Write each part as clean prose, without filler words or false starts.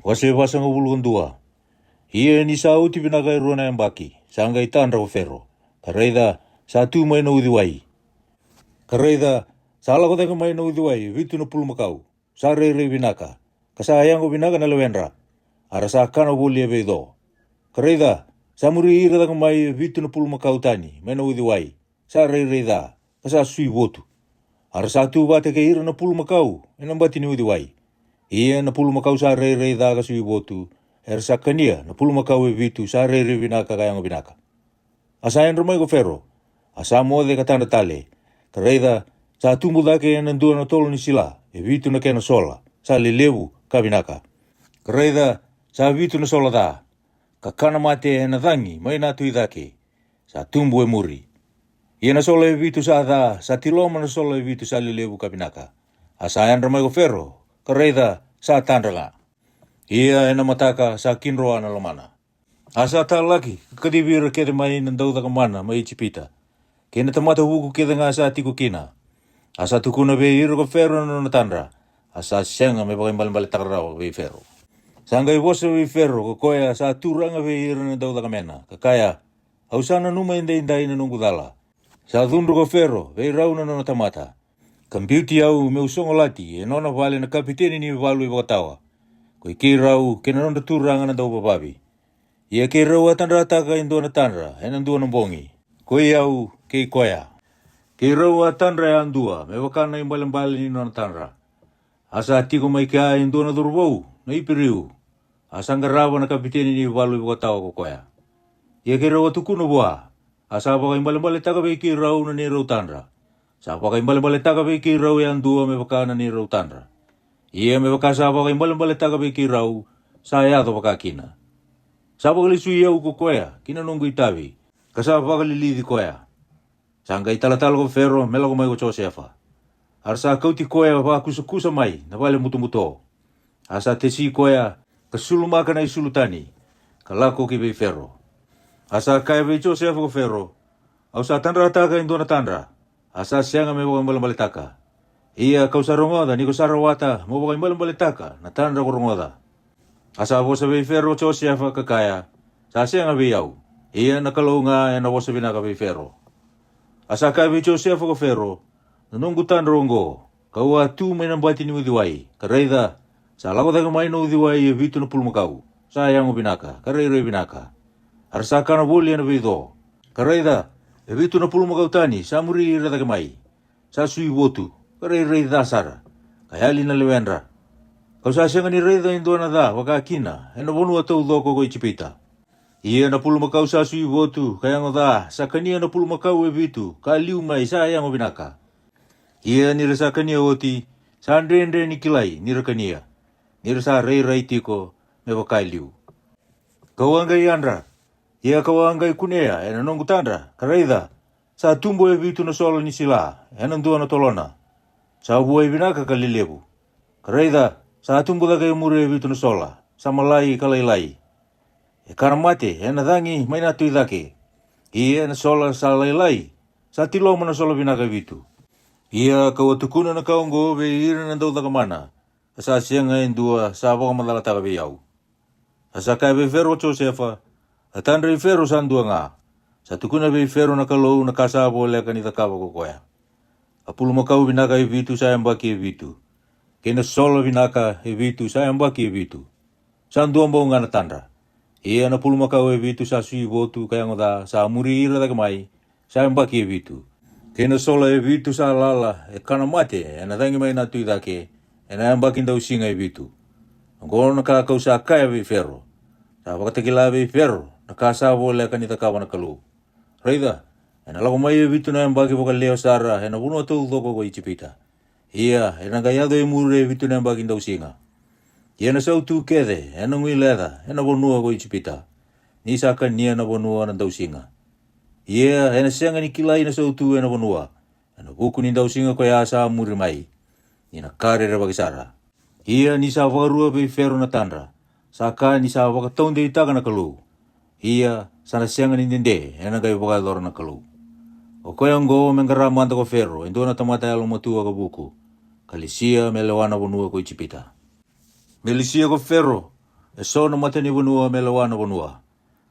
Wase wasanga wulungan dua. Ia ni sa uti pinakai ruana yang baki. Sangga itan rau ferro. Kareida sa tu mai na udiwai. Kareida sa ala kota mai na udiwai. Vitu na pulu makau. Sa rei binaka. Kasayang binaka na lewendra. Ara sa kana wuli do. Kareida sa muri ira da mai vitu na pulu makau tani. Mai na udiwai. Sa rei da. Kasa sui votu. Ara sa tu bate ke ira na pulu makau. Ena bati ni udiwai. Ia na pulu makau sa rei da ka sui votu. Era sa kania na pulu makau e vitu sa rei binaka kayang binaka. Asa en rumai ko ferro. Asa mode ka tanda tale. Kareida sa tumbu dake en ndua na tolo ni sila. E vitu na kena sola. Sa lelewu ka binaka. Kareida sa vitu na sola da. Kakana mate e na dangi mai na tui dake. Sa tumbu e muri. Ia na sola e vitu sa da. Sa tiloma na sola e vitu sa lelewu ka binaka. Asa en rumai ko ferro. Kareida sa tandanga. Ia ena mataka sa kinroa na lomana. Asa ta laki, kadibira kere mai na dauda kamana mai chipita. Kena tamata huku keda nga sa tiku kina. Asa tukuna be iro ko ferro na natandra. Asa senga me bagai mbali takarao be ferro. Sangga ibosa be ferro ko koya sa turanga be iro na dauda kamena. Kakaya, hausana numa indai na nungu dala. Sa dhundu ko ferro be rauna na tamata. Kambiuti au me usongo lati e nona vale na kapiteni ni valu i wakatawa. Koi ki rau kena ronda turanga na dau bababi. Ia ke rau atandra taka in dua na tandra, enan dua na bongi. Koi au ke koya. Ke rau atandra e andua, me wakana i mbali ni na tandra. Asa atiko mai kia in dua na durubou, na ipiriu. Asa ngarawa na kapiteni ni walu i wakatawa ko koya. Ia ke rau atukuna bua. Asa baka i mbali taka be ki rau na ni rau tandra. Sa baka i mbali taka be ki rau e andua me wakana ni rau tandra. Ia me wakasa baka i mbali taka be ki rau, sa e ato baka kina. Sa baka li sui au ko koea, kina nungu itawi. Kasa baka li lidi koea. Sangga itala-tala ko ferro, mela ko mai ko Josefa. Arsa kauti koea baka kusa mai, na vale mutu-muto. Asa tesi koea, kasulu maka na isulu tani, kalako ki be ferro. Asa kaya be Josefa ko ferro, au sa tandra taka in dona tandra. Asa sianga me baka mbali taka. Ia kau sa rongoda, ni ko sarawata, mo baka mbali taka, na tandra ko rongoda. Asa bosa be ferro Josefa kakaya, sa sianga be yau. Ia nakalunga e na bosa binaka be ferro. Asa kaya be Josefa ko ferro, nanunggu tandra ongo, kau atu may nambati ni udiwai. Kareida, sa lako taga may na udiwai e vitu na pulmakau. Sa yango binaka, kareira binaka. Arsa kana buli na bido. Kareida, e vitu na pulmakau tani, sa muri ira taga may. Sa sui botu. Rei dasara, kayali na lewendra. Kau sa sianga ni rei da indua na da, waka kina, ena bonu atau doko ko ichipita. Ia na pulu makau sa sui votu, kaya ngo da, sa kania na pulu makau e vitu, ka liu mai sa yango binaka. Ia nira sa kania oti, sa andre ni kilai, nira kania. Nira sa rei tiko, me waka liu. Kau anggai andra, ia kau anggai kunea, ena nongu tandra, kareida, sa tumbo e vitu na solo ni sila, ena ndua na tolona. Sa buai binaka ka lelebu. Kareida, sa tumbu da kaya mure vitu na sola. Sa malai ka lailai. E karamate, e na dangi, may natui dake. Ia na sola sa lailai. Sa tiloma na sola binaka vitu. Ia kau atukuna na kaungo be ira na dau da kamana. Sa sianga indua, sa baka madalata ka be yau. Asa kaya be ferro Josefa. Atandra i ferro sa andua nga. Sa tukuna be ferro na kalou na kasabo leka ni takaba kokoya. Apulu makau binaka e vitu sa baki e vitu. Kena solo binaka e vitu sa baki e vitu. Sa andua mbau ngana tandra. Ia na pulu makau e vitu sa sui votu kaya ngoda sa muri ira daga mai sa baki e vitu. Kena solo e vitu sa lala e kana mate e na dangi mai na tui dake e na baki ndau singa e vitu. Ngona ka kau sa kaya be ferro. Sa wakatakila be ferro na kasabo le kanita kawa na kalu. Reida. Ena lako mai e vitu na baki boka leo sara, ena bunu atu doko ko ichipita. Ia, ena gayado e mure e vitu na baki ndau singa. Ia na sau tu kede, ena ngui leda, ena bonua ko ichipita. Ni saka nia na bonua na ndau singa. Ia, ena senga ni kilai na sau tu ena bonua. Ena buku ni ndau singa ko ya sa mure mai. Ina kare re baki sara. Ia ni sa wakarua be ferro na tandra. Saka ni sa wakataunde itaka na kalu. Ia, sana senga ni ninde, ena gaya boka lor na kalu. O koe ngo mengara manta ko ferro, endo na tamata alo matua ko buku. Kalisia melewana bonua ko ichipita. Melisia ko ferro, E so na mata ni vanua me lawana vanua.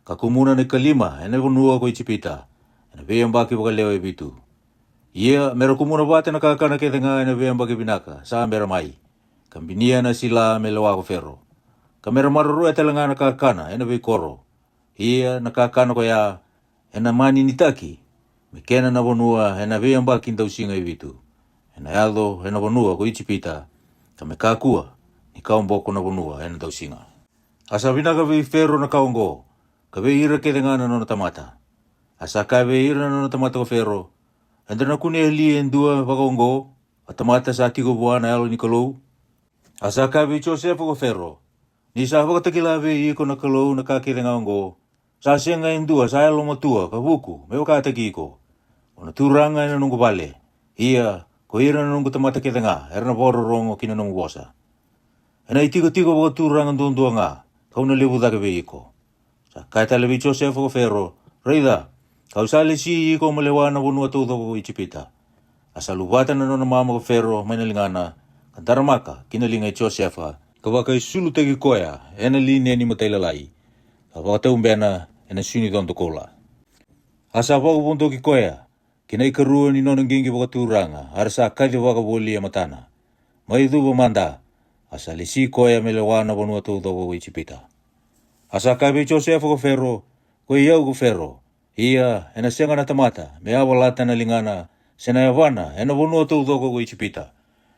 Ka kumuna ni kalima ene vanua ko ichipita. Ene veam baki baka leo e vitu. Ia mera kumuna bate na kakana ke tenga ene veam baki binaka. Sa mera mai. Kambinia na sila me lawa ko ferro. Kamera maruru e telanga na kakana ene vei koro. Ia na kakana ko ya ena mani nitaki. Me kena na vanua ena veam baki ndausinga e vitu. Ena aldo ena vanua ko ichipita. Kame kakua ni kaumboko na vanua ena dausinga. Asa vinaka vei ferro na kaungo. Ka vei ira ke tenga na no tamata. Asa ka vei ira na no tamata ko ferro. Enda na kune li endua vakaungo. A tamata sa tiko buana alo ni kalou. Asa ka vei Joseph ko ferro. Ni sa vakatakila vei iko na kalou na ka ke tenga ongo. Sa senga endua sa alo matua ka buku. Me wakataki iko. Ona turanga ina nungu vale. Ia ko ira na nungu tamata ke tenga. Era na voro rongo kina nungu bosa. Ena itiko vakaturanga ndundua nga. Kauna levu dake vei iko. Sa kai tale vi Joseph ko ferro. Reida. Kau sale si iko malewana vunua tuto ko ichipita. Asa lubata na nona mama ko ferro maina lingana. Kantaramaka kinalinga Joseph. Kawaka isulu tegi koya. Ena line ni matailalai. Kawaka umbena ena suni tonto kola. Asa waka punto ki koya. Kina ikarua ni nona ngingi waka turanga. Arasa kaji waka woli ya matana. Mai dhubo manda. Asa lisi koya melewana vunua tuto ko ichipita. Asa kabe Joseph ko ferro. Ko iau ko ferro. Ia ena senga na tamata. Me awalata na lingana. Sena yawana ena vunua tuto ko ichipita.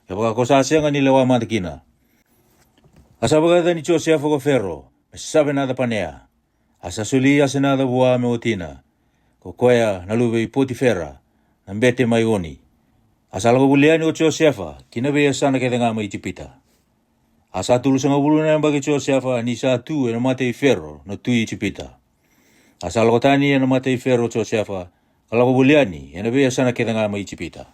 Ya waka ko sa senga ni lewa mantakina. Asa waka ni Joseph ko ferro. Me sabe nada panea. Asa suli asa nada bua me otina. Ko koya na lube Potifera. Na mbete maioni. Asa lago buliani o Joseph. Kina be sana ke tenga ma ichipita. Asa tulu sanga bulu na mbagi Joseph ni sa tu ena mate i ferro na tu ichipita. Asa lago tani ena mate i ferro Joseph. Kalago buliani ena be sana ke tenga ma ichipita.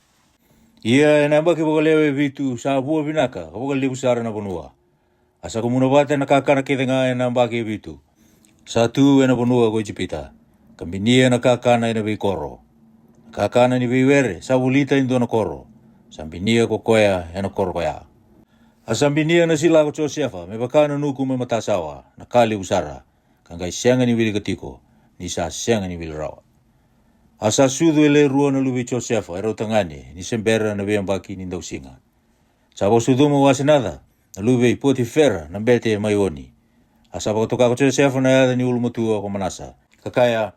Ia ena mbaki wakalewe vitu sa bua binaka. Wakalewe sara na vanua. Asa kumuna bate na kakana ke tenga ena mbaki vitu. Sa tu ena vanua ko ichipita. Kambinia na kakana ena vei koro. Kakana ni vei were sa bulita indo na koro. Sambinia ko koya ena koro koya. Asambinia na sila ko Joseph me bakana nuku me matasawa na kali usara. Kangai sianga ni wili katiko. Ni sa sianga ni wili rawa. Asa sudu ele rua na lubi Joseph ero tangani ni sembera na vei ambaki ni ndausinga. Sabo sudu mo wasinada na lubi Potifera na bete maioni. Asa bakotoka ko Joseph na yada ni ulumutua ko manasa. Kakaya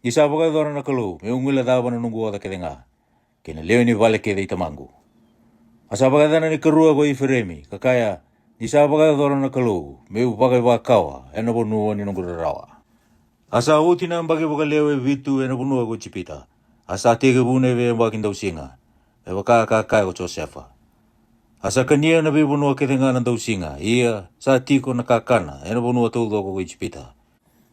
isa baka dora na kalou me ungila daba na nungu wada kedenga. Kena leo ni vale kede itamangu. Asa baka dana ni karua ko iferemi. Kakaya isa baka dora na kalou me upaka wakawa ena bonua ni nungu rawa. Asa uti na mbaki baka leo e vitu ena bonua ko chipita. Asa tege bune ve mbaki ndausinga. Me baka kakaya ko Joseph. Asa kania na be bonua kedenga na ndausinga. Ia sa tiko na kakana ena bonua todo ko chipita.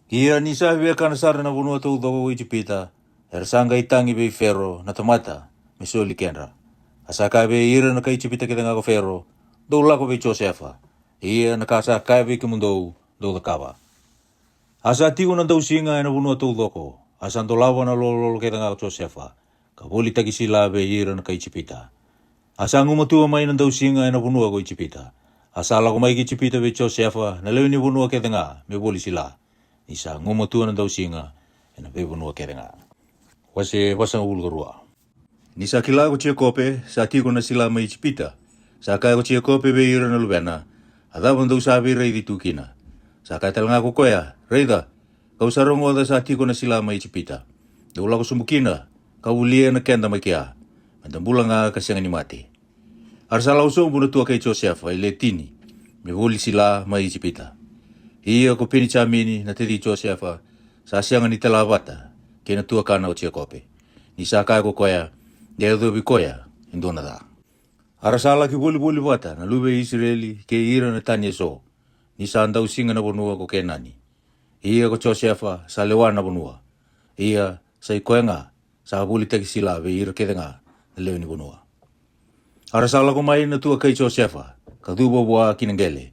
Ia ni sa veka na sara na bonua todo ko ichipita. Ersanga itangi be ferro na tamata me soli kenra. Asa ka be ira na kai chipita kedenga ko ferro. Do la ko be Joseph. Ia na kasa ka be ke mundo do da kaba. Asa tigo na dausinga na bonua todo ko. Asa ndolawa na lolo kedenga ko Joseph. Ka boli taki sila be ira na kai chipita. Asa ngumatua mai na dausinga na bonua ko ichipita. Asa la ko mai ki chipita be Joseph na leo ni bonua kedenga me boli sila. Isa ngumatua na dausinga ena be bonua kedenga. Wase ulgarua. Nisa kila ko kope sa tiko na sila mai chipita. Sa kai ko kope be ira na lubena. Ada bandau sabi rei ditukina. Sa kai talanga ko koya. Reida. Kau sarongo da sa tiko na sila mai chipita. Daula ko sumukina. Kau ulia na kenda mai kia. Mandambula nga kasyanga ni mati. Arsala usong buna tua kay Joseph ay letini. Me boli sila mai chipita. Ia ko pini chamini na tedi Joseph sa sianga ni talabata kena tua kana o kope. Ni sa kai ko koya. Dia do bikoya indona da. Arasala ki boli wata na lube Israeli ke ira na tanya so. Ni sa andau singa na bonua ko kenani. Ia ko Joseph sa lewana bonua. Ia sa ikoenga sa boli teki sila be ira kedenga na leo ni bonua. Arasala ko mai na tua kai Joseph ka dubo bua kinangele.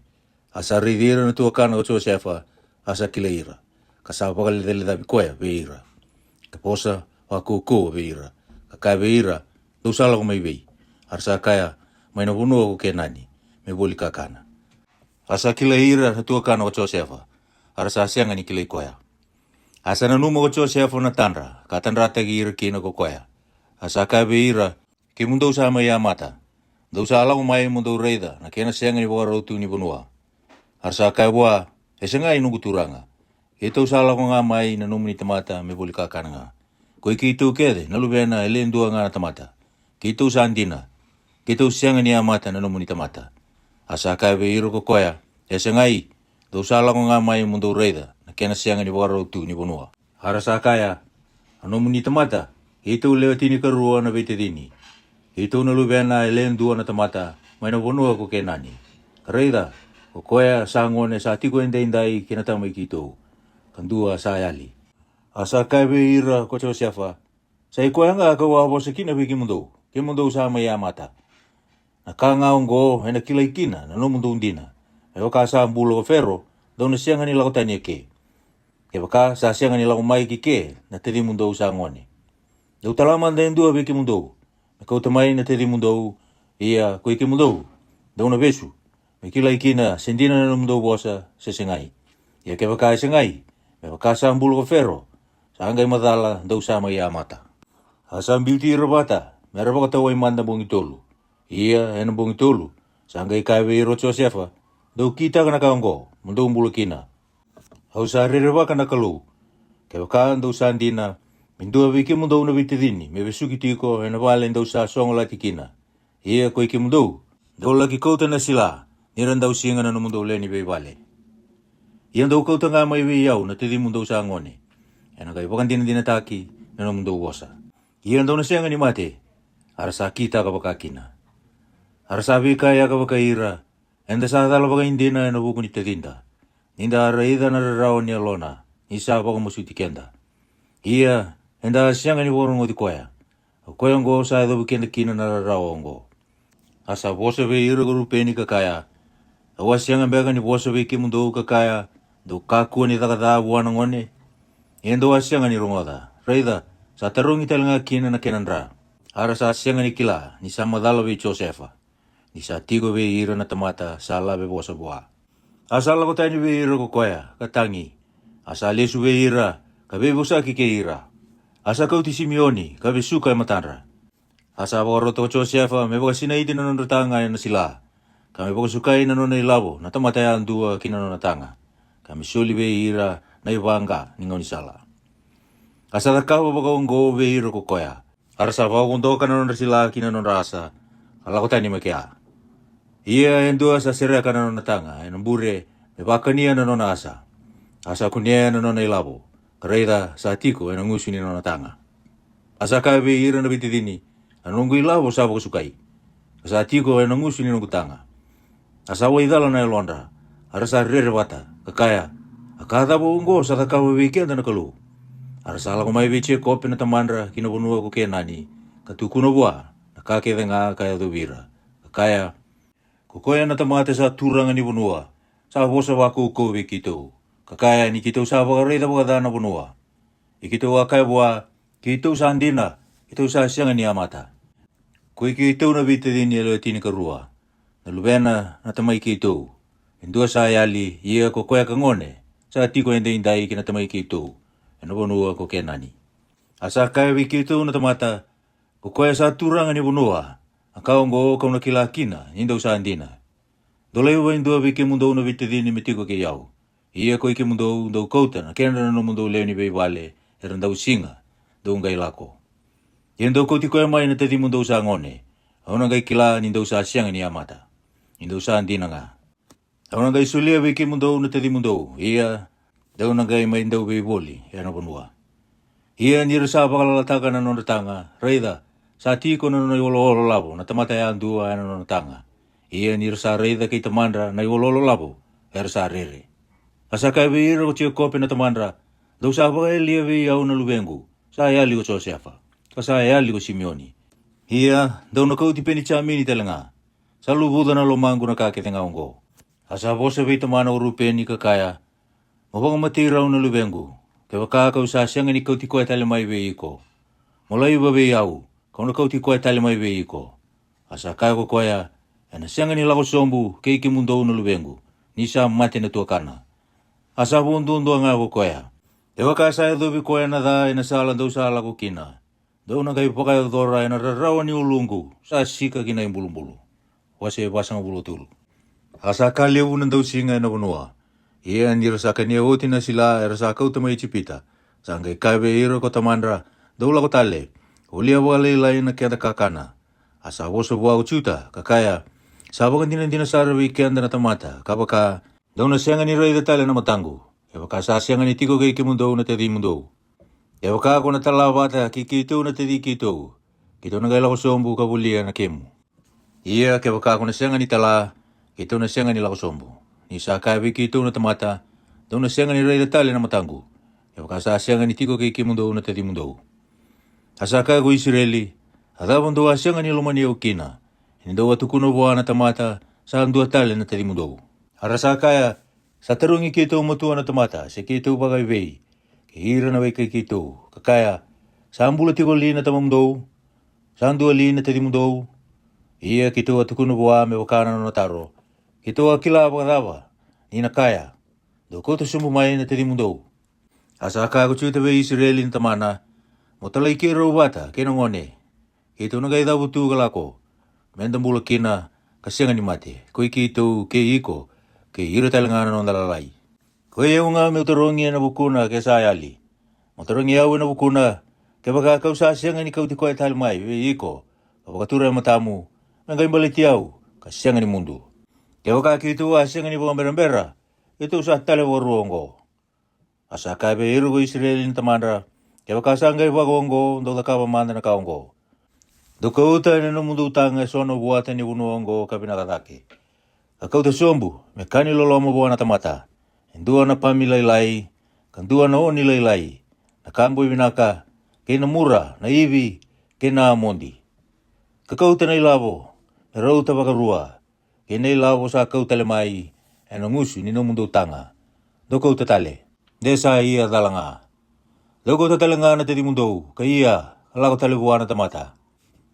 Asa ridira na tua kana o Joseph asa kileira. Ka sa pakalele da bikoya be ira. Ka posa wa kuku be ira. Ka beira do sala ko mai bei arsa kaya mai na bunu ko kenani me boli kakana Asa kila ira hatua kana o Josefa. Arasa sianga ni kila koya. Asa na numa o Josefa na tanra. Ka tanra tagi ira kina ko koya. Asa kabe ira ki mundo sama ya mata. Dau sa alang mai mundo reida na kena sianga ni bora utu ni bunua. Arsa kaibwa esenga inungu turanga. Ito sa alang nga mai na numuni tamata me buli kakana nga. Koi kitu kede na lubena elendua nga na tamata. Kitu sa andina. Kitu sianga ni amata na numuni tamata. Asa kabe ira ko koya. Esengai dau sa alang nga mai mundo reida na kena sianga ni bora utu ni bunua. Arasa kaya numuni tamata. Ito lewatini karua na betedini. Ito na lubena elendua na tamata may na bunua ko kenani. Reida ko koya sangone sa tiko indai kinatamay kito. Kandua sa ayali. Asa kabe ira ko Josefa. Sa ikoya nga kawawa sa kinabi kimundo. Kimundo sa maya mata. Nakangaong go ay nakilay kina na numundo undina. Ay waka sa ambulo o fero daw na siya nga nila ko tanya ke. Kaya waka sa siya nga nila kumay kike na tiri mundo sa ngone. Daw talaman dahin dua bi kimundo. Nakau tamay na tiri mundo iya kuy kimundo. Daw na besu. May kilay kina sendina na numundo bosa sa singay. Iya kaya waka singay. May waka sa ambulo o fero. Sa hanggang madala daw sa maya mata. Asa ang beauty rabata. Meron ba kataway man na buong itolo. Iya, yan ang buong itolo. Sa hanggang ikawe iro Josefa. Daw kita ka nakaanggo. Mundo ang bulo kina. Hau sa riraba ka nakalo. Kaya wakaan daw sa andina. Mindua wiki mundo na bitidini. May besuki tiko. Yan nabalen daw sa songolati kina. Iya ko iki mundo. Daw lagi kauta na sila. Niran daw singa na mundo ule ni bebale. Iyan daw kauta nga may wiyaw na tidi mundo sa angone. Yan ang kaipakan dinataki na mundo wasa. Iyan daw na siya nga ni mate. Arasa kita ka baka kina. Arasabi kaya ka baka ira. Enda sa tala baka hindi na nabukun itatinda. Ninda araida na rarawan niya lona. Isa baka musuti kenda. Iya, enda siya nga ni borong o di koya. Koya ngo sa edo bukenda kina na rarawan ngo. Asa bosa be ira gurupeni ka kaya. Awas siya nga beka ni bosa be kimundo ka kaya. Do kaku ni takata buwan ng ngone. Endo asya nga ni rungoda. Reida, sa tarong ital nga kina na kinandra. Ara sa asya nga ni kila, ni sa madalo be Josefa. Ni sa tigo be ira na tamata sa alabe bosa buha. Asala ko tayo be ira ko koya, katangi. Asa lesu be ira, kabe bosa kike ira. Asa kau ti Simeoni, kabe suka matanra. Asa boro to Josefa, me baka sinaiti na nonratanga na sila. Kami baka sukay na nonay labo, na tamatayan dua kinanonatanga. Kami suli be ira, na ibanga ningaw ni sala. Asala ka ba kong go be ira ko koya. Arasa ba kung do ka na sila kinanon rasa. Ala ko tayo ni makia. Iya yang dua sa sira ka na natanga. Ang bure, may baka niya na asa. Asa ko niya na ilabo. Kareda sa atiko ang nguso ni natanga. Asa ka be ira na bitidini. Anong ilabo sa ko sukay. Sa atiko ang nguso ni nagutanga. Asa wa idala na ilondra. Arasa rebata. Kakaya. Akata buonggo sa takawa weekend na nakalu. Arasala ko may biche kopi na tamandra kinabunua ko kaya nani. Katukuno buwa. Nakakita nga kaya dubira. Kaya. Kukoya na tamate sa turangan ni bunua. Sa bosa waku ko wikito. Kakaya ni kito sa bagarita bagada na bunua. Ikito wakaya buwa. Kito sa andina. Kito sa siyang ni amata. Kui kito na bitadin ni alawatini karua. Nalubena na tamay kito. Indua sa ayali. Iya ko kuya kangone. Sa tiko hindi indai kinatamay kito. Ano bunua ko kenani. Asa kaya wikito na tamata. Kukoya sa turangan ni bunua. Ang kaonggo kau nakilakina. Hindaw sa andina. Dolay ba indua wiki mundo na bitidin ni mitiko kiyaw. Iya ko iki mundo daw kauta. Kaya na mundo leo ni beibale. Eran daw singa. Daw ngay lako. Yan daw ko tiko may natati mundo sa ngone. Ako nang kay kila nindaw sa siyang ni amata. Hindaw sa andina nga. Ako nang kay sulia wiki mundo natati mundo. Iya. Daw nang kay may daw biboli, yan ang bunwa. Iya nirasa pakalalatakan na nonatanga, Reida, sa tiko na naiwololo labo, na tamatayaan dua yan ang nonatanga. Iya nirasa Reida kay tamandra, naiwololo labo, ersa rere. Asa kay bihira ko siya kopi na tamandra, daw sa pa kay liyawi yaw na lubengu, sa ayali ko Josefa, kasa ayali ko Simeoni. Iya, daw nakauti penitsami ni talanga, sa lubudan na lumanggo na kakitangawang ko. Asa po sa tamana urupeni kakaya, mabang matiraw na lubengo. Kaya kakakaw sa siyang nga ikaw ti ko ay talimay beyi ko. Mulay ba beyaw, kung nakaw ti ko ay talimay beyi ko. Asa kaya ko kaya, na siyang nga nila ko sombu, kay kimundo na lubengo. nisa mate na tua kana. Asa bundu nga ko koya. Ewa ka sa do bi koya na da ina sala do sala ko kina. Do na kai pakai dora ina rawa ni ulungu sa sika kina imbulu-bulu. Wase basang bulu tulu. Asa ka lewu na do singa na bunua. Ia ni rasa ka ni oti na sila rasa ka utama icipita. Sangai kabe iro ko tamandra do la ko tale. Ulia wale lai na kia kakana. Asa woso bua ucuta kakaya. Sabakan tina sarawi kia na tamata. Kapaka daw na siyangan ni Ray tala na matango. Ewa ka sa siyangan ni tiko kay kimundo na tedi mundo. Ewa ka ako na talabata kikito na tedi kito. Kito na gala ko sombo kabulia na kemu. Iya kewa ka ako na siyangan ni tala. Kito na siyangan nila ko sombo. Ni sa kabi kito na tamata. Daw na siyangan ni Ray tala na matango. Ewa ka sa siyangan ni tiko kay kimundo na tedi mundo. Asa ka ko Israeli. Adabang doa siyangan ni lumani o kina. Hindi daw atukuno buwa na tamata sa ang dua tala na tedi mundo. Arasa kaya sa tarungi kito mutua na tamata si kito bagay vei. Kihira na vei kay kito. Kakaya sa ang bulat iko li na tamamdo. Sa ang dua li na tedi mundo. Iya kito atukuno buwa me wakana na taro. Kito akila bagadawa. Ni na kaya. Doko to sumumay na tedi mundo. Asa kaya ko chuta vei Israeli na tamana. Mutalay kiro bata kinangone. Kito na gaya butu galako. Mendang bula kina kasiangan ni mate. Koi kito ke iko. Ke iro talangana ng dalalay. Koi yung nga mutarongi na bukuna ke sayali. Mutarongi yaw na bukuna. Ke baka kau sasiangan ikaw ti koy talmay. Iko. Kapakatura matamu. Nangay balit yaw. Kasiangan ni mundo. Ke baka kito asiangan ni buang berambera. Ito sa talawaruongo. Asa kabe iro ko Israelin tamandra. Ke baka sanggay bagongo. Dola kapamanda na kaongo. Dokauta na mundo utanga sono buatan ni unuongo kabinakatake. Akau te sombu, me kani lolo mo buana tamata. Endua na pamilailai, kandua na oni lailai. Na kambo ibinaka, kena mura, na ivi, kena amondi. Kakau te na ilabo, na rauta bakarua. Kena ilabo sa akau talemai, ena ngusu ni no mundo utanga. Dokau te tale, desa ia dalanga. Dokau te talanga na te di mundo, ka ia, alako tale buana tamata.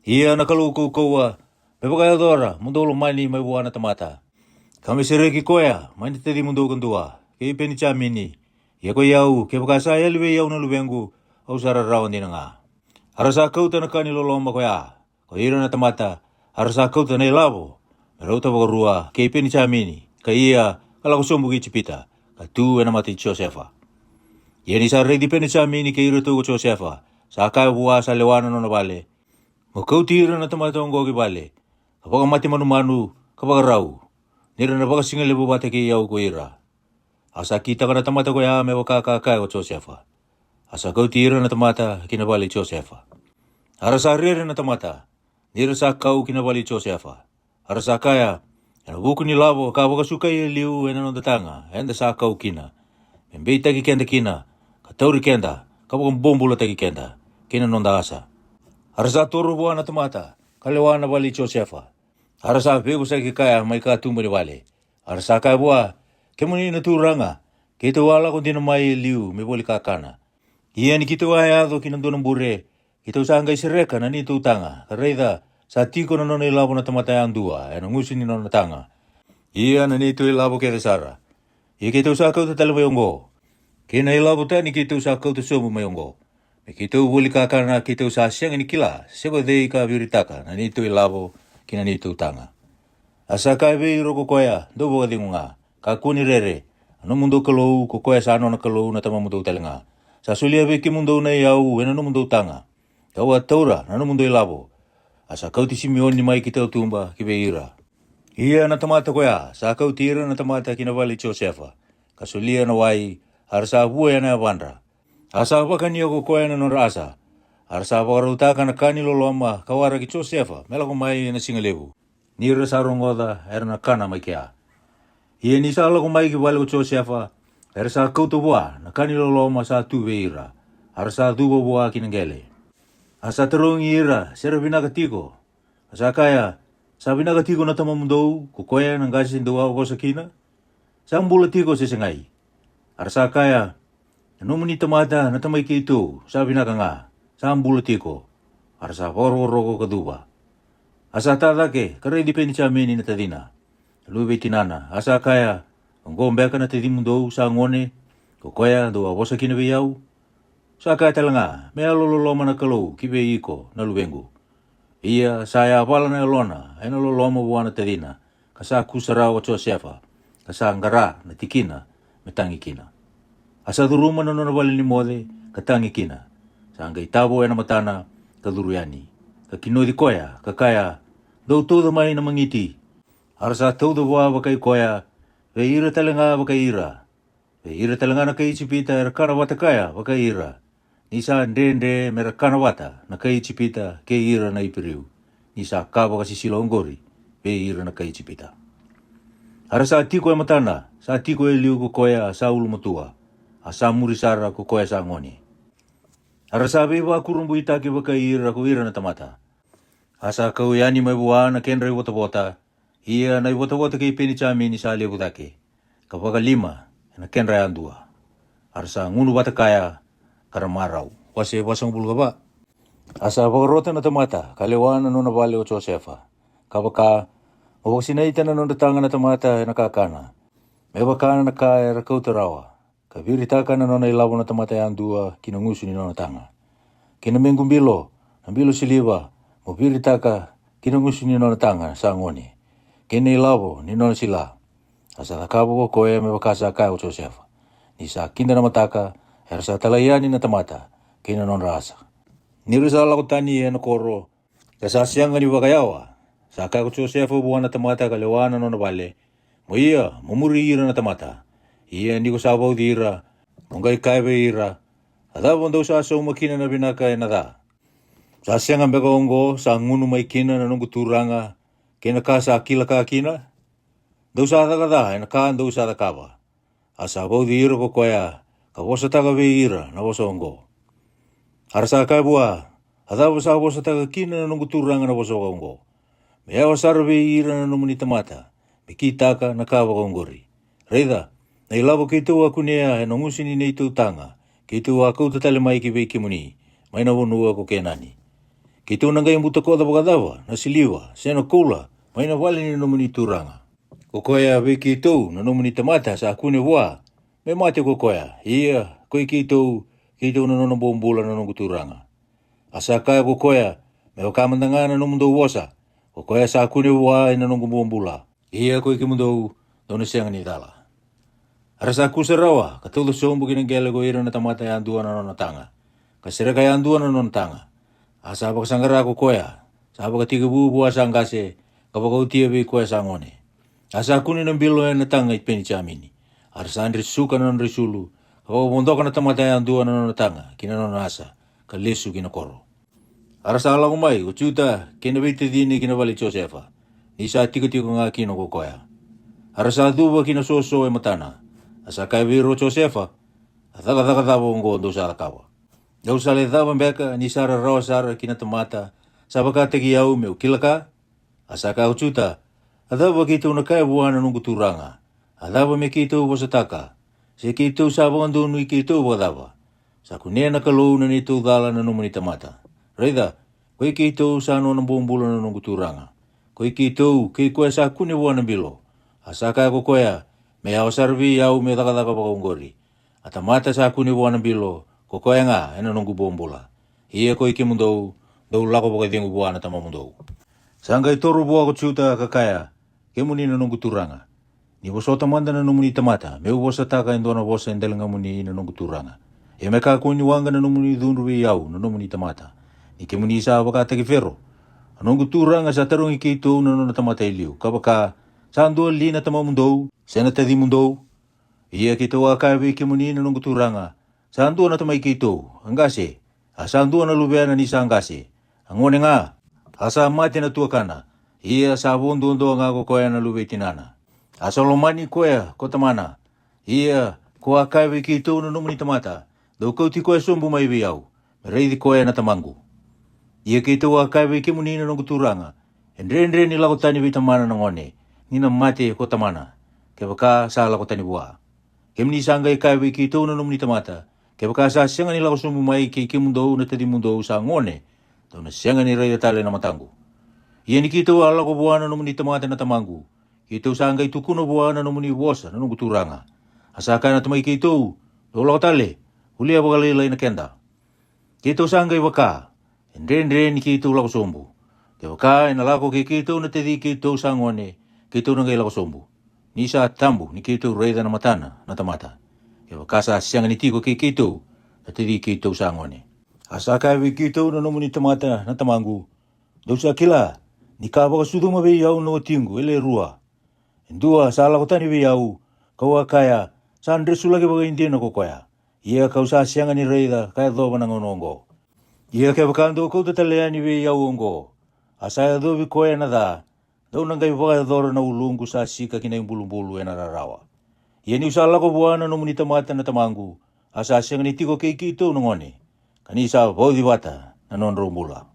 Ia nakaluku koua, bebakaya dora, mundo lo mani may buana tamata. Kami sereki koya, mani tedi mundo kandua, kei peni chamini. Ia ko yau, ke bakasa ya liwe yau na lubengu, au sara rawan din nga. Arasa kau ta nakani loloma koya, ko ira na tamata, arasa kau ta na ilabo. Merauta bakarua, kei peni chamini, ka ia, kala ko sombu kichipita, ka tu ena mati Josefa. Ia ni sa redi peni chamini ke ira tu ko Josefa, sa kaya buwa sa lewana no na bale. Mo kau tira na tamata ongo ki bale, kapag mati manu-manu, kapag rau. Nira na baka singa lebo bate ki yau ko ira. Asa kita ka na tamata ko ya me wakakakay ko Josefa. Asa kau tira na tamata kinabali Josefa. Arasa rere na tamata. Nira sa kau kinabali Josefa. Arasa kaya. Ano buku ni labo ka baka sukay liu ena no datanga. Enda sa kau kina. Membita ki kenda kina. Katauri kenda. Kabukang bombula taki kenda. Kina nonda asa. Arasa toro buwan na tamata. Kalewa na bali Josefa. Arasa pego sa kikaya may katumba ni wale. Arasa kaya buwa, kemuni na turanga, kita wala kung dinamay liu, may boli kakana. Iyan kita wayado kinando ng bure, kita usangay sireka na nito utanga, karayda sa tiko na nona ilabo na tamatayang dua, ay nangusin ni nona tanga. Iyan na nito ilabo kaya Sara. Iya kita usakaw ta talamayonggo. Kina ilabo ta ni kita usakaw ta sumo mayonggo. May kita boli kakana kita usasiyang inikila, seba dey ka viritaka, na nito ilabo, kina nito utanga. Asa kabe iro ko koya, dobo ka dingo nga, kakuni rere, ano mundo kalou, ko koya sa ano na kalou na tama mundo talinga. Sa sulia beki mundo na yau, ano mundo utanga. Kau ataura, ano mundo ilabo. Asa kau ti Simeon ni mai kita utumba, kibe ira. Iya na tamata koya, sa kau tira na tamata kinabali Josefa. Kasulia na wai, harsa buaya na abandra. Asa apa kaniya ko koya na norasa. Harsa apa karutaka na kanilo loma, kawara ki Josefa, mela ko mai na singalebu. Nira sarong oda, na kana mai kia. Ia ni sa ala ko mai ki bali ko Josefa, sa kau to bua, na kanilo loma sa tu beira. Harsa dubo bua kinangele. Asa terong ira, sera binakatiko. Asa kaya, sa binakatiko na tamamundou, kukoya ng gasin doa ko sa kina. Sa ambulatiko sa sangay. Harsa kaya, nanumuni tamata na tamay kito, sa binakanga, sa ambulatiko. Harsa poro-oro ko kaduba. Asa tatake, karay di penisa mini na tadina. Lubi tinana, asa kaya, Ngo mbeka na te dimundou sa ngone, ko koea do awosa kina be yau. Sa ka talanga, me alolo mana kalau ki be iko na lubengu. Ia saya wala na lona, ena lo loma buana te dina, ka sa kusara o Josefa, ka sa ngara na tikina, me tangi kina. Asa duruma na nona wale ni mode, ka tangi kina. Sa ngai tabo ena matana, ka duruyani. Ka kino di koea, ka kaya, do todo mai na mangiti. Arasa todo wa wakai koea, ve ira talanga wakai ira. Ve ira talanga na kai chipita era kana wata kaya wakai ira. Nisa ndende mera kana wata na kai chipita ke ira na ipiriu. Nisa kaba kasi silongori, ve ira na kai chipita. Arasa tiko e matana, sa tiko e liu ko koea sa ulu matua. Asa murisara ko koea sa ngoni. Arasa beba kurumbu itake wakai ira ko ira na tamata. Asa kau yani mai bua na kenra wota-wota. Ia na wota-wota kei peni chami ni sa lebu take. Kapaka 5 na kenra andua. Arsa ngunu bata kaya karamarau. Wase wasang bulu ba. Asa pagarota na tamata kalewana nona vale o Josefa. Kapaka mawasinaita na nona tanga na tamata na kakana. Mebakana na kaya rakautarawa. Kaviritaka na nona ilawo na tamata andua kinangusu ni nona tanga. Kinamengumbilo, nambilo siliba. Mobiritaka kinangusu ni nona tanga sa ngoni. Kene ilabo ni nona sila. Asa takabo ko koe me bakasa kaya o Josefa. Ni sa kinda na mataka, ersa talayani na tamata, kina non rasa. Nirisa lako tani na koro, kasasiyanga ni wakayawa. Sa kaya ko Josefa buwan na tamata kalewana nona bale. Mo iya, mamuri ira na tamata. Iya hindi ko sabaw di ira, mungkay kaya ba ira. Adabon daw sa aso makina na binaka na da. Sasiyanga mbeka ongo sa ngunu may kina na nung kuturanga, kina ka sa akila ka kina. Daw sa kada, ina kaan daw sa kaba. Asa bau di ira ko koya, ka wosa taga be ira na wosa ongo. Arasa ka bua, adabo sa wosa taga kina na nung kuturanga na wosa ongo. Mea wasara be ira na numuni tamata, bikita ka na kawa kongori. Reida, na ilabo kito aku nea na ngusini na ito tanga, kito aku tatali mai ki be kimuni, may na wonua ko kenani. Kito nangay muta ko adabagadawa, na siliwa, seno kula, may na wali ni numuni turanga. Kokoya be kito na numuni tamata sa akune wa, me mate kokoya, iya, koi kito na nono bombula na nungu turanga. Asa kaya kokoya, me wakamandanga na numundo wosa, kokoya sa akune wa na nungu bombula, iya koi kimundo dono siyang ni dala. Arasa kusarawa, katulo sombo kinanggela ko ira na tamata ya andua na nono tanga, kasira kaya andua na nono tanga. Asa pakasangara kokoya, sa pakatigabu buwa sa angkase, kapakautia be koya sa ngone. Asa kuni ng bilo na tanga ipeni chamini. Arsa andri suka na risulu. Kapag mundoka na tamatay ang dua na tanga. Kinanon asa. Kalesu kinakoro. Arsa ala kumay. Uchuta. Kinabiti dini kinabali Josefa. Isa tiko-tiko nga kinokokoya. Arsa duba kinasoso ay matana. Asa kaibiro Josefa. Ataka-taka-tabo ang gondo sa alakawa. Daw sa letaba mbeka ni sara rawa sara kinatamata. Sa pagkatagiyaw me ukilaka. Asa ka uchuta. Adaba kito na kaya buwan na nung kuturanga. Adaba me kito wasataka. Si kito sabang doon ni kito wadaba. Sa kunya na kalo na nito dala na nung manitamata. Reda, koi kito sa ano ng buong bulan na nung kuturanga. Koi kito, kay kuya sa kunya buwan ng bilo. Asa kaya ko kuya, may awasarbi yaw may takataka pa kongori. At amata sa kunya buwan ng bilo, ko kuya nga, ano nung buong bula. Iya koi kimundo, daw lako pa kayo buwan na tamamundo. Sangay toro buwa ko tsuta kakaya, kemuni na nung kuturanga. Ni wasota manda na numuni tamata, me wasa taka endo na wasa endelenga muni na nung kuturanga. E me kakuni wanga na numuni dunrubi yau na numuni tamata. Ni kemuni sa abakata kifero. Anong kuturanga sa tarong ikito na nung tamata iliu. Kabaka, sa ando li na tamamundo, sena tadi mundo. Iya kito wakabi kemuni na nung kuturanga. Sa ando na tamay kito, angase. Sa ando na lubya na nisa angase. Angone nga, asa mati na tuakana. Iya sabon dondo nga ko koya na lubay tinana. Asa lomani koya ko tamana. Iya ko akawi kito no numuni tamata. Do ko ti koya sombu mai biyaw. Merei di koya na tamangu. Iya kito akawi kimuni no kuturanga.Endre ni lako tani bitamana ngone. Ni na mati ko tamana. Kebaka sa lako tani buwa. Kemni sangay kawi kito no numuni tamata. Kebaka sa siyang ni lako sombu mai kikimundo na tadi mundo sa ngone. Do na siyang ni rei tale na matangu. Iya ni kito ala ko buwana no ni tamata na tamangu. Ki tau sanga i tukuna buana no muni wosa no kuturanga. Asa kana tamai ki tau, do lo tale, ulia bagalila ina kenda. Ki tau sanga i waka, ndre ni ki tau lako sombu. Ke waka ina lako ki tau na te di ki tau sangone, ki tau nangai lako sombu. Ni sa tambu ni ki tau reida na matana na tamata. Ke waka sa sianga ni tiko ki tau na te di ki tau sangone. Asa kai vi ki tau na no muni tamata na tamangu. Do sa kila, ni ka baka suduma be yau no tingu ele rua. Ndua sa lako tani be yau, kaua kaya, sa andresu lagi baga indina kokoya. Ia kau sa sianga ni reida kaya dhoba na ngonongo. Ia kaya bakando kau tatalea ni be yau ongo. Asaya dhobi koya na da, dau nangai baga dhora na ulungu sa sika kina imbulu-bulu ena rarawa. Ia ni usa lako buana no muni tamata na tamangu, asa sianga ni tiko keiki tau nongone. Kanisa baudi wata na nonro mula.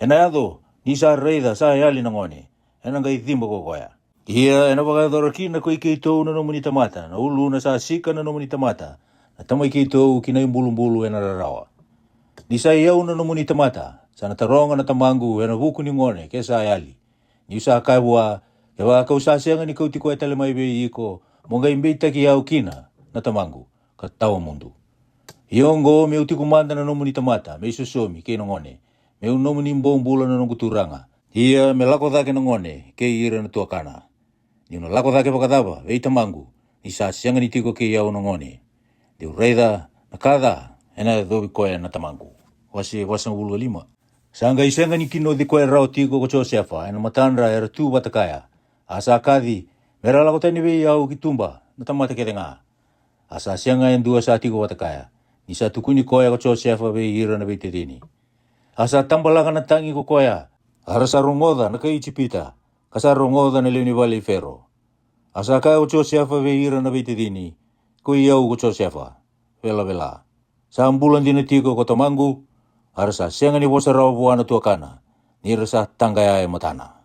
Ena yado, ni sa reida sa yali nongone, ena ngai thimba kokoya. Ia ena baga dhora kina koi kei tau na no muni tamata, na ulu na sa sika na no muni tamata, na tamai kei tau kina imbulu-bulu ena rarawa. Ni sa iau na no muni tamata, sa na taronga na tamangu ena vuku ni ngone ke sa yali. Ni usa kai bua, ke wa kau sa sianga ni kau tiko e tale mai be iko, monga imbeita ki iau kina na tamangu, ka tawa mundu. Iongo me uti kumanda na no muni tamata, me susomi ke nongone, me no muni mbombula na no kuturanga. Ia me lako dhake nongone, ke ira na tuakana. Ni una lako dhake pakadaba, vei tamangu, ni sa sianga ni tiko ke iau nongone. Di ureida na kada, ena dhobi koe na tamangu. Wasi ulu lima. Sanga isenga ni kino di koe rao tiko ko Josefa, ena matandra era tu batakaya. Asa akadi, mera lako tani vei iau kitumba, na tamata ke denga. Asa sianga en dua sa tiko batakaya. Ni sa tukuni koe ko Josefa vei ira na vei tedini. Asa tambalaka na tangi ko koea. Arasa rongoda na kai chipita. Kasa rongoda na leuni vale fero. Asa kai ko Josefa vei ira na vei tedini. Ko iau ko Josefa. Vela. Sa ambulan dina tiko ko tamangu. Arasa sianga ni bosa rawa buana tuakana. Ni rasa tangaya e matana.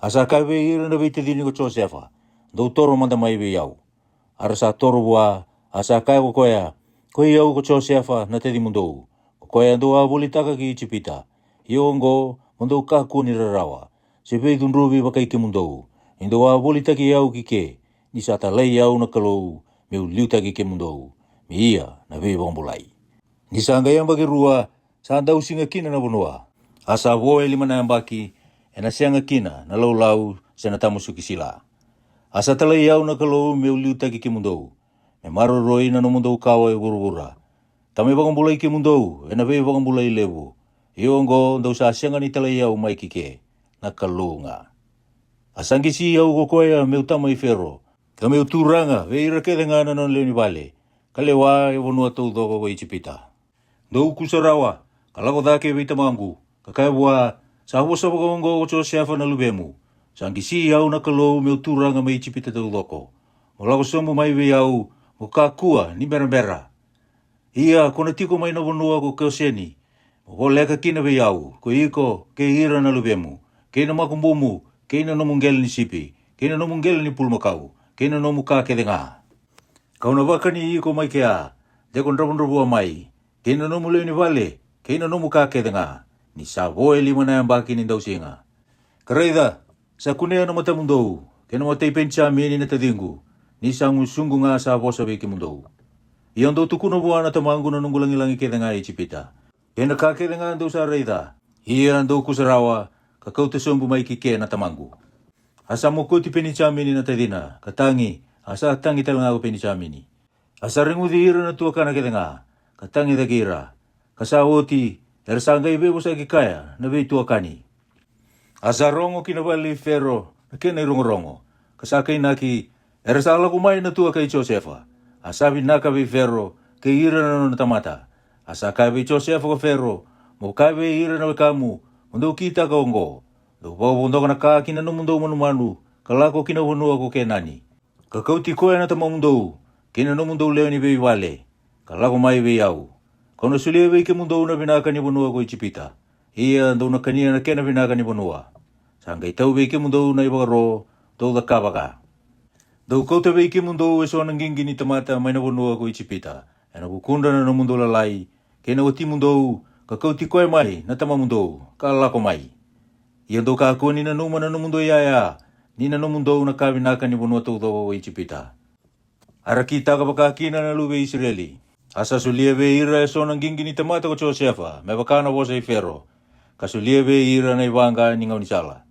Asa kai vei ira na vei tedini ko Josefa. Dau toro manda mai vei iau. Arasa toro bua. Asa kai ko koea. Ko iau ko Josefa na tedi mundou. Ko koea doa bolitaka ki chipita. Iongo mundou kaku ni rarawa. Se vei tunrubi bakai ki mundou. Indoa bolitaki iau ki ke. Ni sa talai iau na kalou. Meu liutaki ke mundou. Mi ia na vei bambulai. Ni sa angai ambaki rua. Sa andau singa kina na bonua. Asa voe lima na ambaki. Ena sianga kina na lau sa na tamusuki sila. Asa talai iau na kalou meu liutaki ke mundou. Me maro roi na no mundou kawa e burubura. Tame bagambulai ke mundou, ena vei bagambulai lewu. Iongo ndau sa sianga ni talai iau mai kike, na kalunga. Asangi si iau kokoea meu tamai fero. Ka meu turanga, vei rakede ngana non leuni vale. Kalewa e vonua tau doko ko ichipita. Ndou kusarawa, kalako dhake vei tamangu. Kakaibua, sa hosa bagongo ko Josefa na lubemu. Sangi si iau na kalou meu turanga me ichipita tau doko. Molako somu mai vei iau, mo kakua ni bera. Ia kona tiko mai na vonua ko Keoseni. Mo leka kina vei iau, ko iko ke ira na lubemu. Keina makumbumu, keina no mungel ni sipi, keina no mungel ni pulmakau, keina no muka ke denga. Kauna waka ni iko mai kea, deko ndrabundrabua mai, keina no mule ni vale, keina no muka ke denga. Ni sa voe lima na yambaki ni ndau singa. Karaida, sa kunea na mata mundou, kena matei pencha meni na tadingu. Ni sa ngusungu nga sa bosa veki mundou. Iang do tukuna buana tamangu na nunggulangi-langi ke denga ichipita. Kena ka ke denga ndau sa reida. Ia ndau kusarawa, kakau te sombu mai kike na tamangu. Asa mokuti penichamini na tadina, katangi, asa tangi talanga ko penichamini. Asa ringudi ira na tuakana ke denga, katangi da gira. Kasa oti, ersanga ibebo sa kikaya, na vei tuakani. Asa rongo kinabali fero, na kena rongo. Kasa kay naki, ersala kumay na tuwa kay Josefa. Asabi naka vei fero, ke ira na tamata. Asa kay vei Josefa ko fero, mo kay vei ira na kamu, mundo kita ka ongo. Do bondo ka na ka kina no mundo manu, kalako kina honua ko ke nani. Kakau tikoe na tama mundo, kina no mundo leo ni vei vale, kalako mai vei au. Kono sulia vei ke mundo na binaka ni bonua ko ichipita. Ia ndo na kania na kena binaka ni bonua. Sangay tau vei ke mundo na ibagaro, do da kabaka. Do kau te vei ke mundo e so nangingi ni tamata mai na bonua ko ichipita. Ena kukunda na no mundo lalai, kena wati mundo, kakau tikoe mai na tama mundo, kalako mai. Ia ndo ka kuni na numa na no mundo yaya, Nina no mundo na kavinaka ni bunua tau tau Ijipita. Arakita kapakakina na lube Israeli. Asa sulia ve ira e sona gingi ni tamata ko Josefa, me bakana wosa i Fero. Kasulia ve ira na ivanga ni ngau ni sala.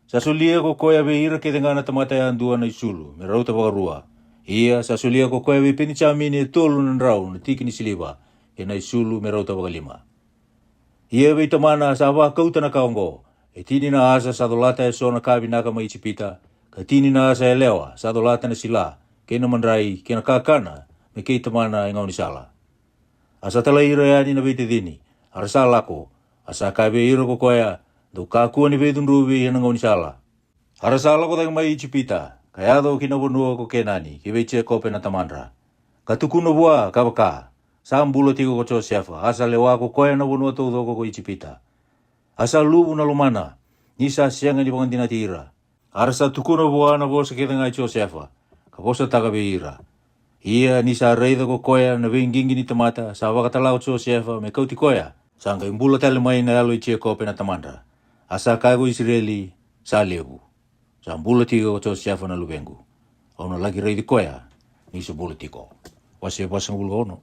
Sasulia ko koya ve ira ke tengana tamata ya andua na isulu, me rauta bakarua. Ia sasulia ko koya ve penichamini tolu na rau na tiki ni siliva, e na isulu me rauta bakalima. Ia ve tamana sa wa kauta na kaongo, e tini na asa sa dolata e sona kavinaka ma Ijipita, ka tini na asa e lewa sa dolata na sila, ke na mandrai, ke na kakana, me kei tamana e ngau ni sala. Asa tala ira ya ni na vete dini, arasa lako, asa kabe ira ko koya, do kakua ni vetun rubi ya na ngau ni sala. Arasa lako tayo mai Ijipita, kaya do kinabunua ko kenani, ke veche kope na tamandra. Katukuno bua kabaka, sambulo tigo ko Josefa, asa lewa ko koya na bunua to do ko Ijipita. Asa lubu na lumana, nisa sianga ni pangantina tira. Arasa tukuno bua na bosa ke ngai Josefa, ka bosa tagabe ira. Ia nisa reida ko koya na vengingi ni tamata sa wakatalau Josefa me kauti koya. Sanga imbula tale mai na alo ichie kope na tamandra. Asa kago Israeli sa lebu. Sa mbula tigo ko Josefa na lubengu. Ona lagi reidi koya nisa bula tiko. Wase pasang bula ono.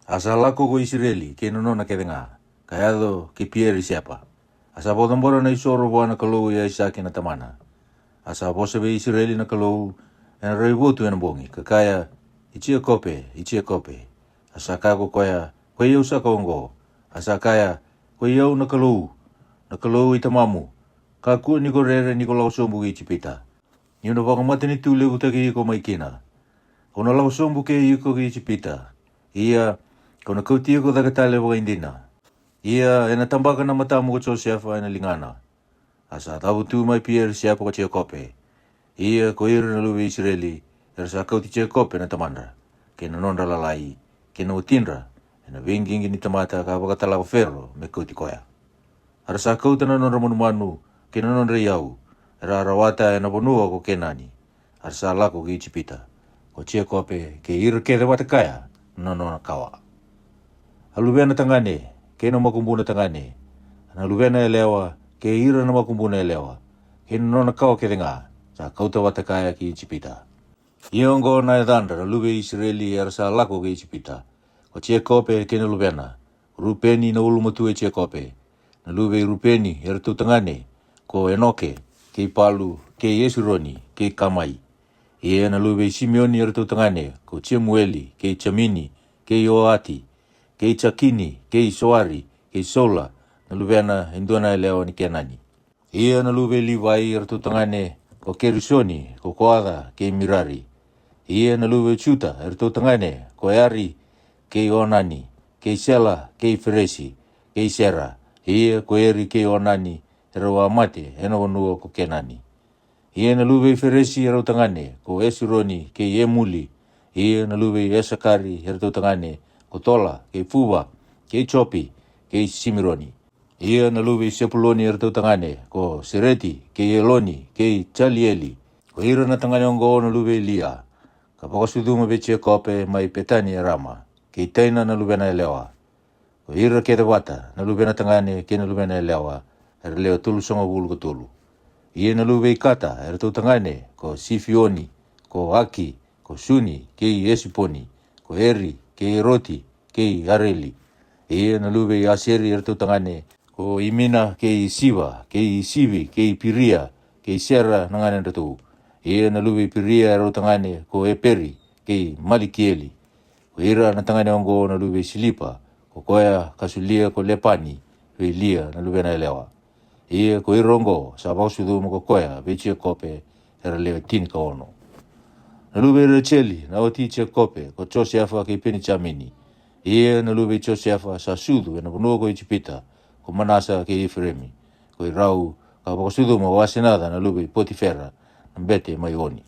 Asa lako ko Israeli ke nonona ke denga. Kaya do ke pieri siapa. Asa bodombora na isoro buana kalou ya isaki na tamana. Asa bosa be Israeli na kalou na reivotu na bongi. Kakaya ichie kope. Asa kago koya, koe iau sa kaongo. Asa kaya, koe iau na kalou i tamamu. Kakua niko rere niko lau sombu ki Ijipita. Ni una wakamata ni tule utake iko maikina. Kona lau sombu ke iko ki Ijipita. Ia, kona kauti iko dakatale waka indina. Ia, ena tambaka na matamu ko Josefa ena lingana. Asa tabu tu mai pier siapa ko chia kope. Ia, ko ira na luwe Israeli. Ersa kau ti kope na tamandra. Kena nondra lalai, kena utindra, ena vengingi ni tamata ka wakatala Fero me kau ti koya. Ersa kau tana nondra manu, kena nondra iau, era rawata ena bonua ko kenani. Ersa lako ki Ijipita, ko chia kope ke ira ke wata kaya, nonona kawa. Alubena tangane, kena makumbuna tangane. Alubena elewa, ke ira na makumbuna elewa. Kena nona kawa ke denga, sa kau ta wata kaya ki Ijipita. Iongo na edandra lube Israeli ersa lako ke Ijipita. Ko chia kope kena lubena. Rupeni na ulumatu e chia kope. Na lube Rupeni ertu tangane. Ko Enoke, ke Palu, ke Yesironi, ke Kamai. Ia na lube Simeoni ertu tangane. Ko chia Mueli, ke Chamini, ke Yoati, ke Chakini, ke Soari, ke Sola. Na lubena induana eleo ni kenani. Ia na lube Livai ertu tangane. Ko Kerisoni, ko Koada, ke Mirari. Ia na luwe chuta, erto tangane, ko Eari, ke Onani, ke Sela, ke Feresi, ke Sera. Ia ko Eri ke Onani, erawa mate, ena wanua ko Kenani. Ia na luwe Feresi erto tangane, ko Esironi, ke Emuli. Ia na luwe Esakari, erto tangane, ko Tola, ke Fuba, ke Chopi, ke Simironi. Ia na luwe Sepuloni erto tangane, ko Sereti, ke Eloni, ke Chalieli. Ko ira na tangane ongo na luwe Lia. Kapakasuduma beche kope mai petani rama. Ke taina na lubena elewa. Ko ira ke wata na lubena tangane ke na lubena elewa. Era leo tulu songa bulu ko tulu. Ia na lube ikata era tu tangane ko Sifioni, ko Aki, ko Suni, ke Esiponi, ko Eri, ke Roti, ke Areli. Ia na lube Aseri era tu tangane ko Imina, ke Siva, ke Sivi, ke Piria, ke Sera nangane ratu. Ia na luwe Piria ero tangane ko Eperi, ke Malikieli. Ko ira na tangane ongo na luwe Silipa, ko koya kasulia ko Lepani, we lia na luwe na elewa. Ia ko irongo sa bausudu mo ko koya, vechia kope era leo tini ka ono. Na luwe Racheli, na oti chia kope, ko Josefa ke Penichamini. Ia na luwe Josefa sa sudu, na punua ko Ijipita, ko Manasa ke Efremi. Ko irau, ka bausudu mo wasenada na luwe Potifera, mbete mai oni.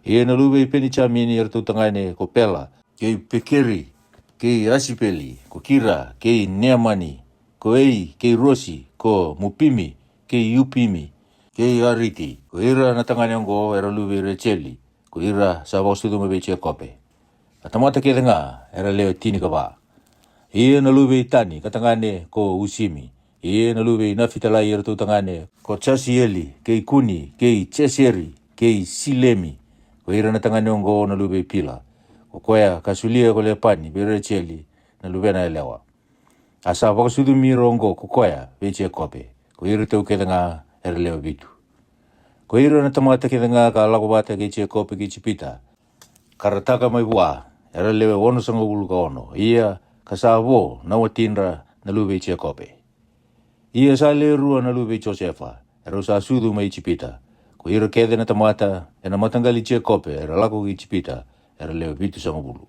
Ia na luwe Penichamini ertu tangane ko Pela, ke Pekeri, ke Asipeli, ko Kira, ke Neamani, ko Ei, ke Rosi, ko Mupimi, ke Yupimi, ke Ariti. Ko ira na tangane ongo era luwe Racheli, ko ira sa bausudu mabeche kope. Katamata ke denga era leo tini ka ba. Ia na luwe Itani katangane ko Usimi, Ie na luwe na fitalai ira tangane ko Chasieli, kei Kuni, kei Cheseri, kei Silemi. Ko ira na tangane ongo na luwe pila. Ko koya kasulia ko le pani bere cheli na luwe na elewa. Asa waka sudu miro ongo ko koya veche kope. Ko ira tau kedanga ere lewa bitu. Ko ira na tamata kedanga ka lako bata keche kope keche pita. Karataka mai bua ere lewa ono sanga ulu ka ono. Ia kasavo na watinra na luwe veche kope. Ia sa le rua na luwe Josefa, ero sa sudu mai chipita. Ko ira kede na tamata, e na matangali che kope, era lako ki chipita, era leo vitu sa mabulu.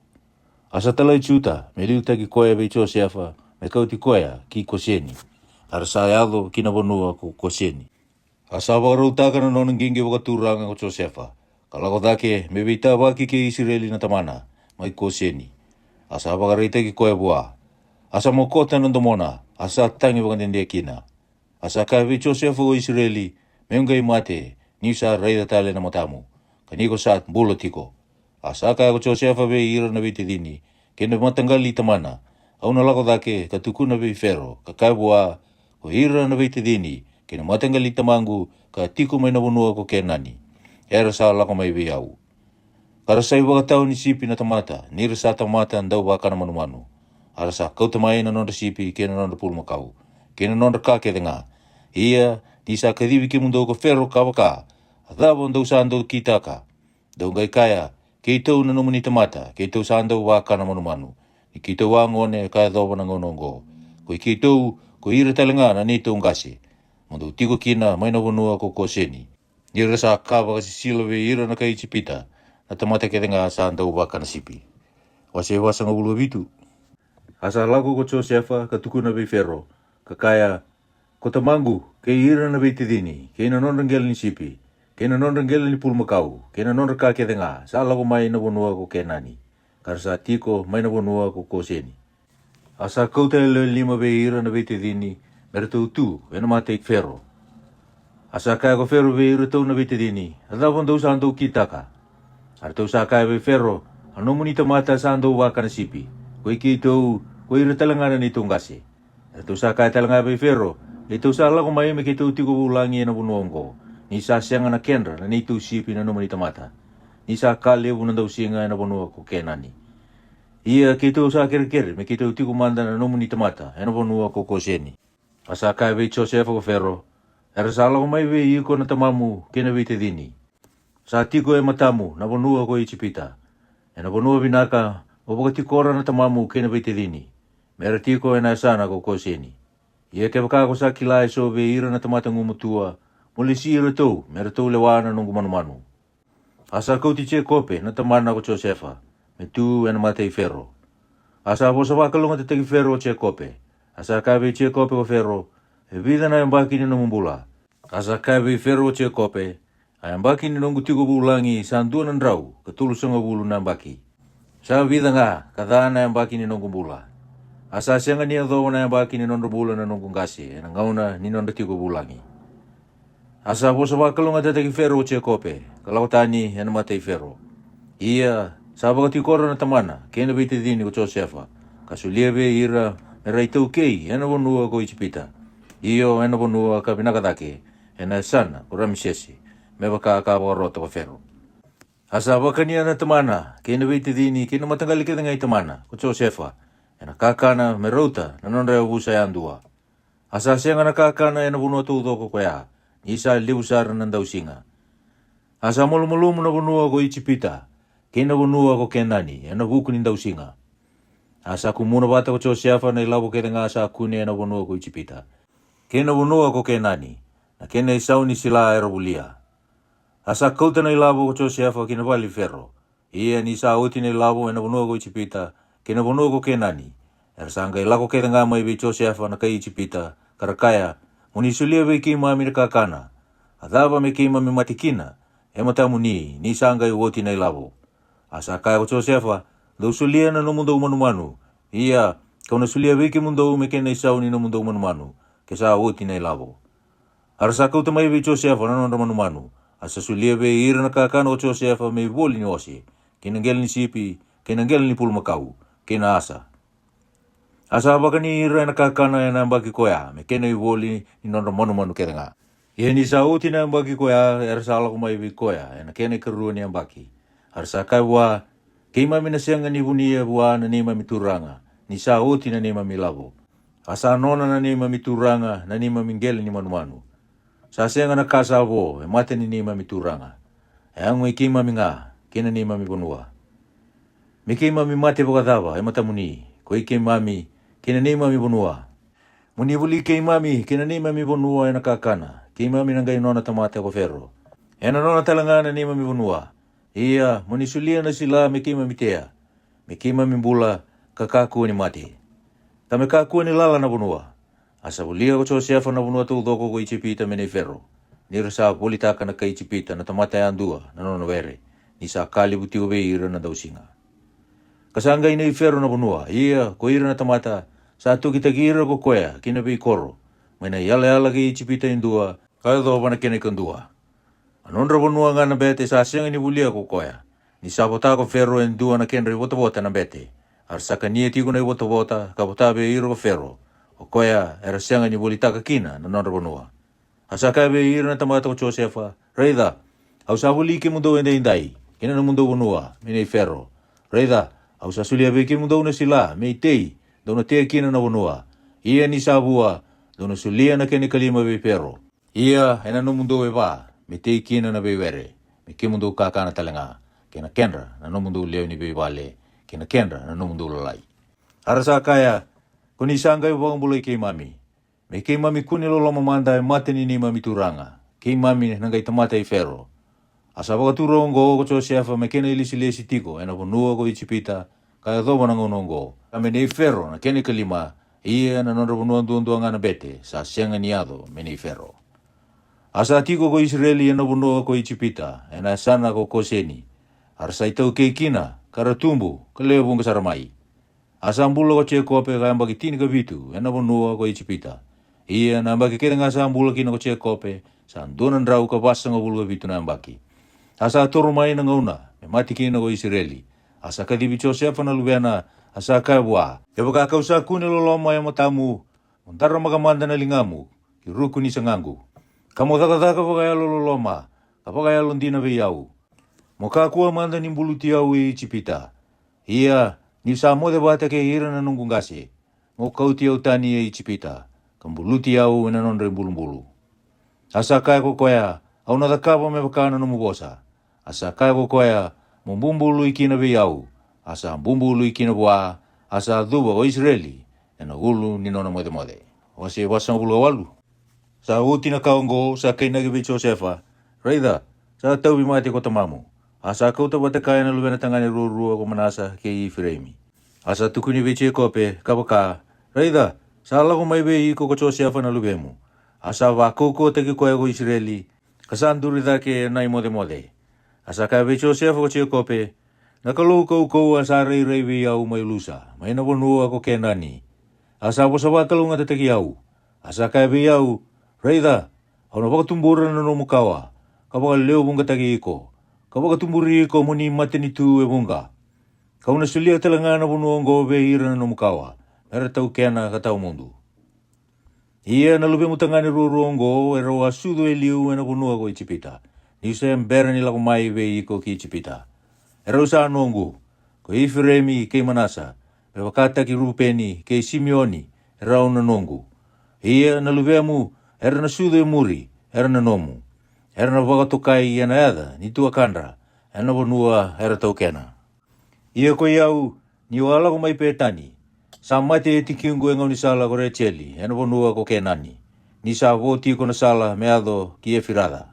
Asa talai chuta, me liuta ki koea vei Josefa, me kauti koea ki koseni. Ara sa yado ki na bonua ko koseni. Asa wakaroutaka na nonan gingi wakaturanga ko Josefa. Kalako dake, me vita waki ke Israeli na tamana, mai koseni. Asa wakareita ki koea bua. Asa mokota nandomona, asa tangi wakandendea kina. Asa kawe Josefa o Israeli, meungai mate, ni sa raida tale na matamu. Kaniko saat bula tiko. Asa kawe Josefa ve ira na viti dini, kene matangali tamana. Au na lako dake, katukuna ve fero, kakabua, ko ira na viti dini, kene matangali tamangu, ka tiku mai na bunua ko kenani. Era sa lako mai ve au. Karasai wakatau ni sipi na tamata, nira sa tamata andau waka na manumanu. Arasa kau tamai na nonda sipi kena nonda pulmakau. Kena nonda kake denga. Ia ni sa kadiwi ki mundo ko ferro kawaka. Adabo ndau sa andau kitaka. Dau ngai kaya kei tau na nomuni tamata. Kei tau sa andau waka na manumanu. Ni kei tau wangone kaya doba na ngonongo. Koi kei tau ko ira talenga na neto ngasi. Mundo tiko kina mai na wanua ko koseni. Nira sa kawa kasi silawe ira na kai chipita. Na tamata ke denga sa andau waka na sipi. Wase wasa ngabulu bitu. Asa lagu ko Josefa ka tukuna be ferro. Kakaya ko tamangu ke ira na be tidini. Ke na non rangel ni sipi. Ke na non rangel ni pulmakau. Ke na non raka ke denga. Sa lagu mai na bonua ko kenani. Karsa tiko mai na bonua ko koseni. Asa kau te lima be ira na be tidini. Mertu tu ena mate ferro. Asa kaya ko ferro be ira tau na be tidini. Ada pon dau sa andau kitaka. Artau sa kaya be ferro. Ano munita mata sa andau waka na sipi. Koi ki tau ko ira talangana ni tungase. Ito sa kaya talanga be ferro. Ito sa ala ko mai me kito tiko ulangi na bunuongko. Ni sa sianga na kenra na nitu sipi na numani tamata. Ni sa kale bunan daw singa na bunuwa ko kenani. Ia kito sa kere me kito tiko manda na numani tamata. Na bunuwa ko koseni. Asa kaya be Josefa ko ferro. Era sa ala ko mai be iko na tamamu kena be te dini. Sa tiko e matamu na bunuwa ko ichipita. Na bunuwa binaka Wapakati kora na tamamu kena bete dini. Mera tiko e na sana ko koseni. Ia ke baka ko sa kilai so be ira na tamata ngumutua. Muli si ira tau, mera tau lewana nungu manu. Asa kau ti che kope na tamana ko Josefa. Me tu e na matei ferro. Asa po sa wakalunga te tegi ferro che kope. Asa kabe che kope ko ferro. E vida na yambaki ni numumbula. Asa kabe ferro che kope. Ayambaki ni nungu tiko bulangi sanduan rau. Katulu sanga bulu nambaki. Sa vida nga, kadana yang baki ni nonggong bula. Asa siya nga niya daw na yang baki ni nonggong bula na nonggong kasi. Nang ngauna ni nonggong tiko bulangi. Asa po sa wakalong nga tatagi ferro che kope. Kalawatani yan matay ferro. Ia, sa bakati kora na tamana. Kaya na bete dini ko Josefa. Kasuliebe ira meray tau kei. Yan na bonua ko ichipita. Iyo yan na bonua ka pinakadake. Yan na sana, kurami siyasi. May baka kawarota ko ferro. Asa wakania na tamana, kena bete dini, kena matanggali kita ngai tamana, ko Josefa. Ena kakana merauta, na nonra ubusa yandua. Asa siya nga nakakana ena bunua tudo ko kaya, isa liusar nandau singa. Asa mulumulumu na bunua ko ichipita, kena bunua ko kenani, ena buku nindau singa. Asa kumuna bata ko Josefa na ilabu kita nga asa kune ena bunua ko ichipita. Kena bunua ko kenani, na kena isau ni sila aerobulia. Asa kauta na ilabo ko Josefa kina bali ferro. Ia ni sa uti na ilabo ena bonua ko ichipita. Kina bonua ko kenani. Ersanga ilako keta nga mai be Josefa na kai ichipita. Karakaya, munisulia be kima amir kakana. Adaba me kima me matikina. Ematamu ni sanga uti na ilabo. Asa kaya ko Josefa, do sulia na no mundo umanu. Ia, kau na sulia be ki mundo me kena isau ni no mundo umanu. Kesa uti na ilabo. Arsa kauta mai be Josefa na no manu. Asa sulia be ira na kakana o Josefa me boli ni osi. Kinanggel ni sipi, kinanggel ni pulmakau, kina asa. Asa bakani ira na kakana na baki koya, me kene woli inono monu kerenga. Ia ni sauti na baki koya, era sala kumai bi koya, ena kene kerua ni baki. Arsa kai wa, keima mina senga ni bunia bua na nima mituranga, ni sauti na nima milabo. Asa nona na nima mituranga, na nima mingele ni manu. Sa senga na kasa abo, e mate ni nima mituranga. E angu i keima minga, kena nima mi bonua. Mi keima mi mate bokatava, e mata muni, ko i keima mi, kena nima mi bonua. Muni buli keima mi, kena nima mi bonua e na kakana. Keima mi nangai nona tamate ko ferro. E na nona talangana nima mi bonua. Ia, muni sulia na sila mi keima mi tea. Mi keima mi bula, kakaku ni mate. Tame kaku ni lala na bonua. Asa bulia ko Josefa na bonua tu doko ko ichipita mene ferro. Nira sa politaka na kai ichipita na tamate andua na nono vere. Ni sa kali buti ube ira na dausinga. Kasanga ina i ferro na bonua. Ia, ko ira na tamata. Sa tu kita gira ko koea, kina bi koro. Mena yala ki ichipita indua, kaya doba na kene kandua. Anondra bonua nga na bete sa siang ni bulia ko koea. Ni sa bota ko ferro indua na kenre bota na bete. Arsaka nia tigo na bota, ka bota be iro ko ferro. O koea, era siang ni bolitaka kina na nondra bonua. Asaka be ira na tamata ko Josefa. Reida, au sa buli ke mundo ende indai. Kina na mundo bonua, mene ferro. Reida, au sa sulia be ke mundo na sila, me tei. Dona te kina na bonua. Ia ni sabua, dona sulia na kene kalima be pero. Ia, ena no mundo e ba, me te kina na be were. Me ke mundo kakana talenga. Kena kenra, na no mundo leo ni be wale. Kena kenra, na no mundo lalai. Arasa kaya, kuni sanga e wang bulai ke mami. Me ke mami kuni lolo mamanda e mate ni mami turanga. Ke mami nangai tamata e fero. Asa waka turongo ko Josefa me kene ilisi tiko, ena bonua ko ichipita, kaya doba na ngonongo. Kame nei ferro na kene kalima, ia na nondra bonua duandua ngana bete, sa sianga niado me nei ferro. Asa tiko ko Israeli ena bonua ko ichipita, ena sana ko koseni. Arsa itau keikina, karatumbu, kaleo bunga saramai. Asa ambula ko Chekope kaya mbaki tini ka vitu, ena bonua ko ichipita. Ia na mbaki kere ngasa ambula kina ko Chekope, sa andunan rau ka basa nga bulu ka vitu na mbaki. Asa toro mai na ngauna, me mati kina ko Israeli. Asa kadibi Josefa na lubiana, asa kaibwa. E baka kausa kuni loloma ya matamu, montara magamanda na lingamu, ki ruku ni sangangu. Kamo taka baka ya loloma, kapaka ya londina be yau. Moka kuwa manda ni mbuluti yau i chipita. Ia, ni sa mode bata ke hira na nungungase. Moka uti yau tani i chipita, kambuluti yau na nondre mbulu. Asa kai ko koya, au na takapa me baka na numubosa. Asa kai ko koya, mumbumbulu ikina be yau. Asa bumbulu ikina bua, asa duba o Israeli, ena ulu ni nona mode. Wase wasa ulu walu. Sa uti na kaongo, sa kainagi be Josefa. Reida, sa tau mati ko tamamu. Asa kau tabata kaya na lubena tangani rurua ko manasa ke i firemi. Asa tukuni be Chekope, kabaka. Reida, sa ala ko mai be i ko Josefa na lubemu. Asa wakoko teki koya ko Israeli, kasanduri dake na mode. Asa kaya be Josefa ko Chekope, nakalu kau asa rei be yau mai lusa, mai na bonua ko kenani. Asa bosawa kalunga tataki yau. Asa kaya be yau, Reida, au na baka tumbura na no mukawa, kapaka leo bunga taki iko. Kapaka tumburi iko muni mateni tu e bunga. Kau na sulia talangana bonua ngo be hira na no mukawa, mera tau kena katau mundu. Ia na lube mutangani rurongo e roa sudu e liu e na bonua ko ichipita. Ni se mbera ni lako mai be iko ki ichipita. E rosa anongu, ko Ifiremi ke Manasa, pe wakata ki Rupeni ke Simeoni, e rau na nongu. Ia na lubemu, era na sudu e muri, era na nomu. Era na wakatokai ia na eda, ni tua kandra, e na bonua era tau kena. Ia ko iau, ni wala ko mai petani. Sa mate e tikiungu e ngau ni sala ko recheli, e na bonua ko kenani. Ni sa voti ko na sala meado ki e firada.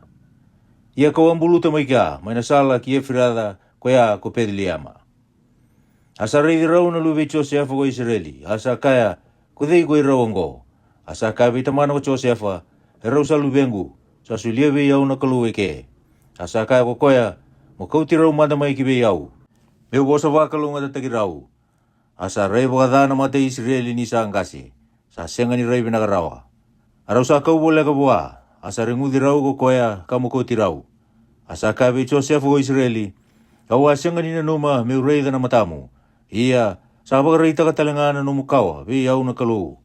Ia ko ambuluta mai kia, mai na sala ki e firada, ko ia ko pediliama. Asa rei rau na luwe Josefa ko Israeli, asa kaya ko dei ko i rawango. Asa kaya vitamana ko Josefa, e rau sa luwengu, sa sulia be yau na kaluwe ke. Asa kaya ko koya, mo kauti rau mada mai ki be yau. Meu bosa wakalunga tataki rau. Asa rei wakadana mate Israeli ni sa angkasi, sa senga ni rei binakarawa. Arau sa kau boleh ka bua, asa rengudi rau ko koya kamu kauti rau. Asa kaya be Josefa ko Israeli, kau asenga ni nanuma meu rei dana matamu. Ia, Sa bakareita ka talangana no mukawa, be au na kalou.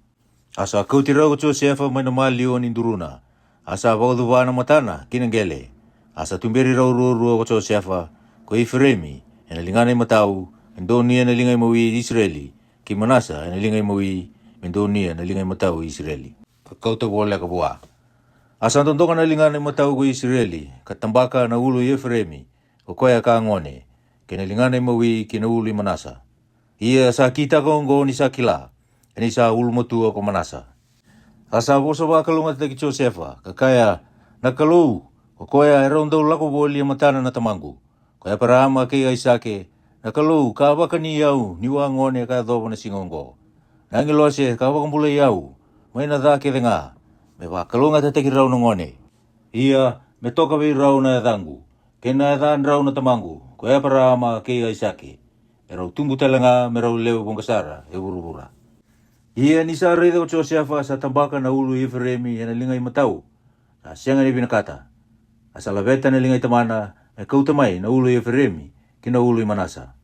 Asa kau tirau ko Josefa may namali o ninduruna. Asa bakaduwa na matana, kinanggele. Asa tumberi rau ruo ko Josefa, ko Efremi, enalingana matau, Endoni analingay mawi Israeli, ki Manasa analingay mawi Endoni analingay matau Israeli. Kau to wala ka buwa. Asa tonto ka nalingana matau ko Israeli, katambaka na ulo Efremi, ko koya ka ngone, kinalingana mawi kinauli Manasa. Ia sa kita ko ngo ni sa kila, ni sa ulmotu ko Manasa. Asa bosa ba kalungat na ki Josefa, kakaya nakalou, ko koya erondo lako boli matana na tamangu. Kaya parama kay Isake, nakalou ka ba kaniyau niwa ngone ka dobo na singongo. Nangilose ka ba kambula yau, may nadake denga, me ba kalungat na tekiraw ng ngone. Ia me toka be raw na dangu, kena dan raw na tamangu, kaya parama kay Isake. Erau tumbu talanga merau leo bongkasara e burubura. Ia ni sa rei ko Josefa sa tambaka na ulu Efremi na lingay matau. Sa siyang ni binakata. Asa labeta na lingay tamana e kautamay na ulu Efremi kina ulu Manasa.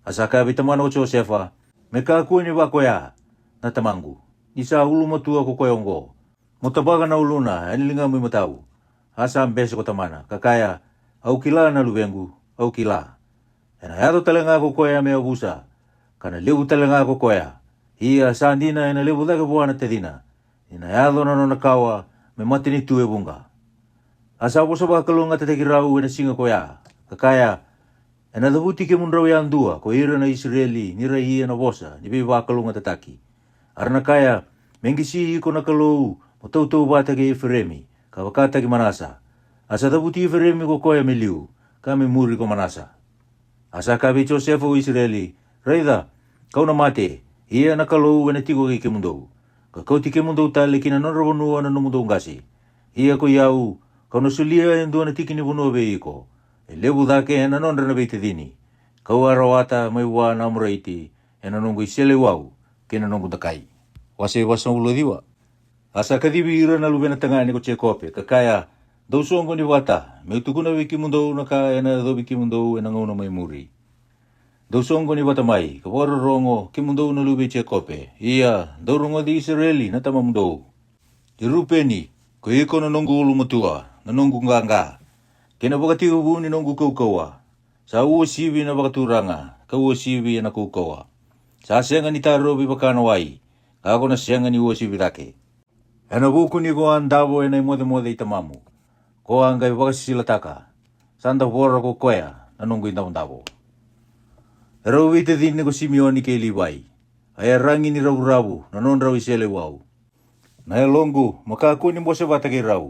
Asa kabi tamana ko Josefa me kakuin ni bakoya na tamangu. Ni sa ulu matua ko koyongo. Mutabaka na ulu na ani lingay mo matau. Asa ambes ko tamana kakaya au kila na lubengu au kila. Ena yato talanga ko koya me abusa, kana lebu talanga ko koya. Ia sandina ena lebu daga buana tedina. Ina yato na nakawa me matini tue bunga. Asa bosa ba kalunga tatekirau ena singa koya. Kakaya ena dabuti ke mundraw yan dua ko ira na Israeli nira ia na bosa ni ba kalunga tataki. Arna kaya mengisi ko na kalou motau bata ke Efremi kawakata ki Manasa. Asa dabuti Efremi ko koya miliu kami muri ko Manasa. Asa kabi Josefa o Israeli, reida, kau na mate, ia na kalou na tigo ke mundo. Kau ti ke mundo tali kina nonrabonua na mundo ngasi. Ia ko iau, kau na sulia yang dua na tiki ni bunua be iko. E lebu dake na nonra na beite dini. Kau arawata may wa na amuraiti, na nongo isele wau, kina nongo takai. Wase wasang ulo diwa. Asa kadibi ira na lubena tangani ko Chekope, kakaya, dau songo ni wata, me tukuna wiki mundo na ka ena do wiki mundo ena ngono may muri. Dau songo ni wata mai, kaporo rongo ki mundo na lubi Chekope, iya, dau rongo di Israeli na tama mundo. Dirupeni, ko iko na nongo ulu matua, na nongo nganga. Kena bakati ubu ni nongo kaukawa. Sa uo sibi na bakaturanga, ka uo sibi na kaukawa. Sa sianga ni taro bibakana wai, kako na sianga ni uo sibi dake. Ena buku ni ko andabo ena imode itamamu. Ko ang kay bakasilataka. Sanda bora ko koya na nunggu indao-ndao. Raw ite din ni ko Simeon ni kay Levi. Ay rangi ni raw-raw na non raw isele wow. Na longu makaku ni bosa bata kay raw.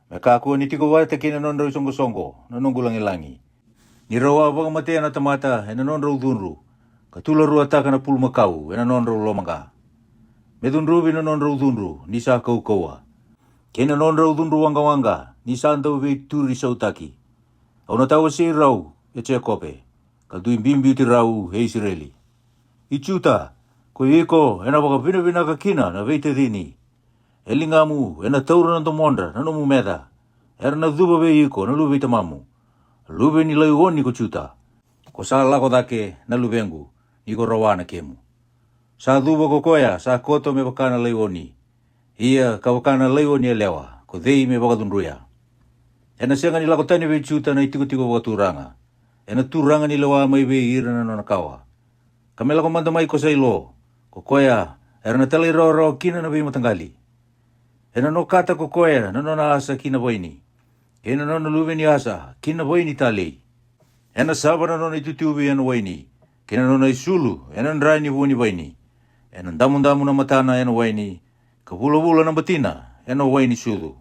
Makaku ni tiko bata kay na non raw songo-songo na nunggu langi-langi. Ni raw abang mate na tamata na non raw dunru. Katula ru ataka na pulmakau na non raw lomanga. Medunru na non raw dunru ni sa kau-kawa. Kena non raw dunru wanga-wanga. Ni santa ubi turi sa utaki. Au na tawa si rau, e Chekope. Kaldu imbimbi ti rau, he Israeli. Ichuta, ko iko, ena baka bina kakina na veite dini. Elingamu, ena taura na tomondra, na nomu meda. Era na duba be iko, na lube tamamu. Lube ni layuoni ko chuta. Ko sa lako dake, na lubengu, ni ko rawana kemu. Sa duba ko koya, sa koto me bakana layuoni. Ia, kawakana layuoni elewa, ko dei me baka dunruya. Ena sianga ni lako tani be chuta na itiko-tiko baka turanga. Ena turanga ni lawa may be ira na nakawa. Kamela ko mandamay ko sa ilo. Kokoya, era na talay raw kina na be matanggali. Ena no kata kokoya na no naasa kina boy ni. Ena no nalube ni asa, kina boy ni tali. Ena saba na no itutubi ena boy ni. Kina no na isulu, ena nrai ni buoni boy ni. Ena damu-damu na matana ena boy ni. Kabula-bula na batina, ena boy ni sulu.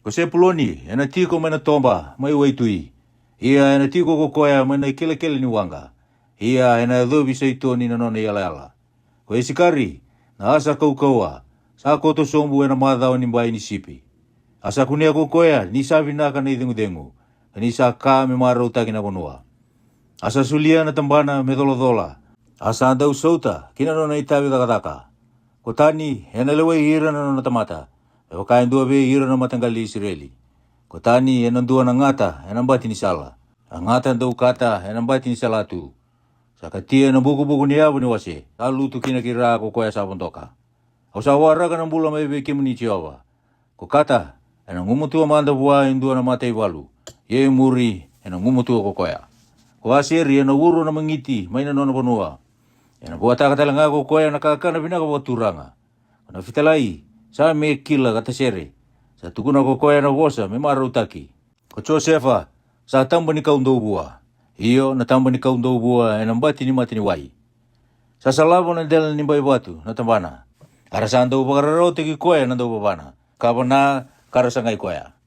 Ko se puloni, ena tiko mana tomba, mai waitui. Ia ena tiko kokoya mana kele-kele ni wanga. Ia ena dobi sa ito ni nanone yala-yala. Ko esikari, na asa kaukawa, sa koto sombu ena madao ni mbai ni sipi. Asa kunia kokoya, ni sabi naka na idengu-dengu. Ni sa ka me marau taki na konua. Asa sulia na tambana me dolo-dola. Asa andau sauta, kina no na itabi daka-daka. Ko tani, ena lewa hira na no tamata. Ewa kain dua be ira na matanggali Israeli. Ko tani enang dua na ngata, enang bati ni sala. Ang ngata dau kata, enang bati ni salatu. Sakatia na buku-buku ni abu ni wasi. Alu tu kina kira ko koya sabon toka. Au sawara kana bula mai be kimuni chiawa. Ko kata ena ngumutu manda bua indua na mate walu. Ye muri ena ngumutu ko koya. Ko asiri ena uru na mangiti maina nona bonua. Ena buat taka ko koya na kakana bina ko turanga. Na fitalai sa me kila kata sere. Sa tukuna ko koya na wosa me mara utaki. Ko Josefa sa tamba ni kaundo bua. Iyo na tamba ni kaundo bua ena mbati ni mati ni wai. Sa salabo na del ni bai batu na tambana. Arasando bagararo teki koya na do babana. Kabana karasangai koya.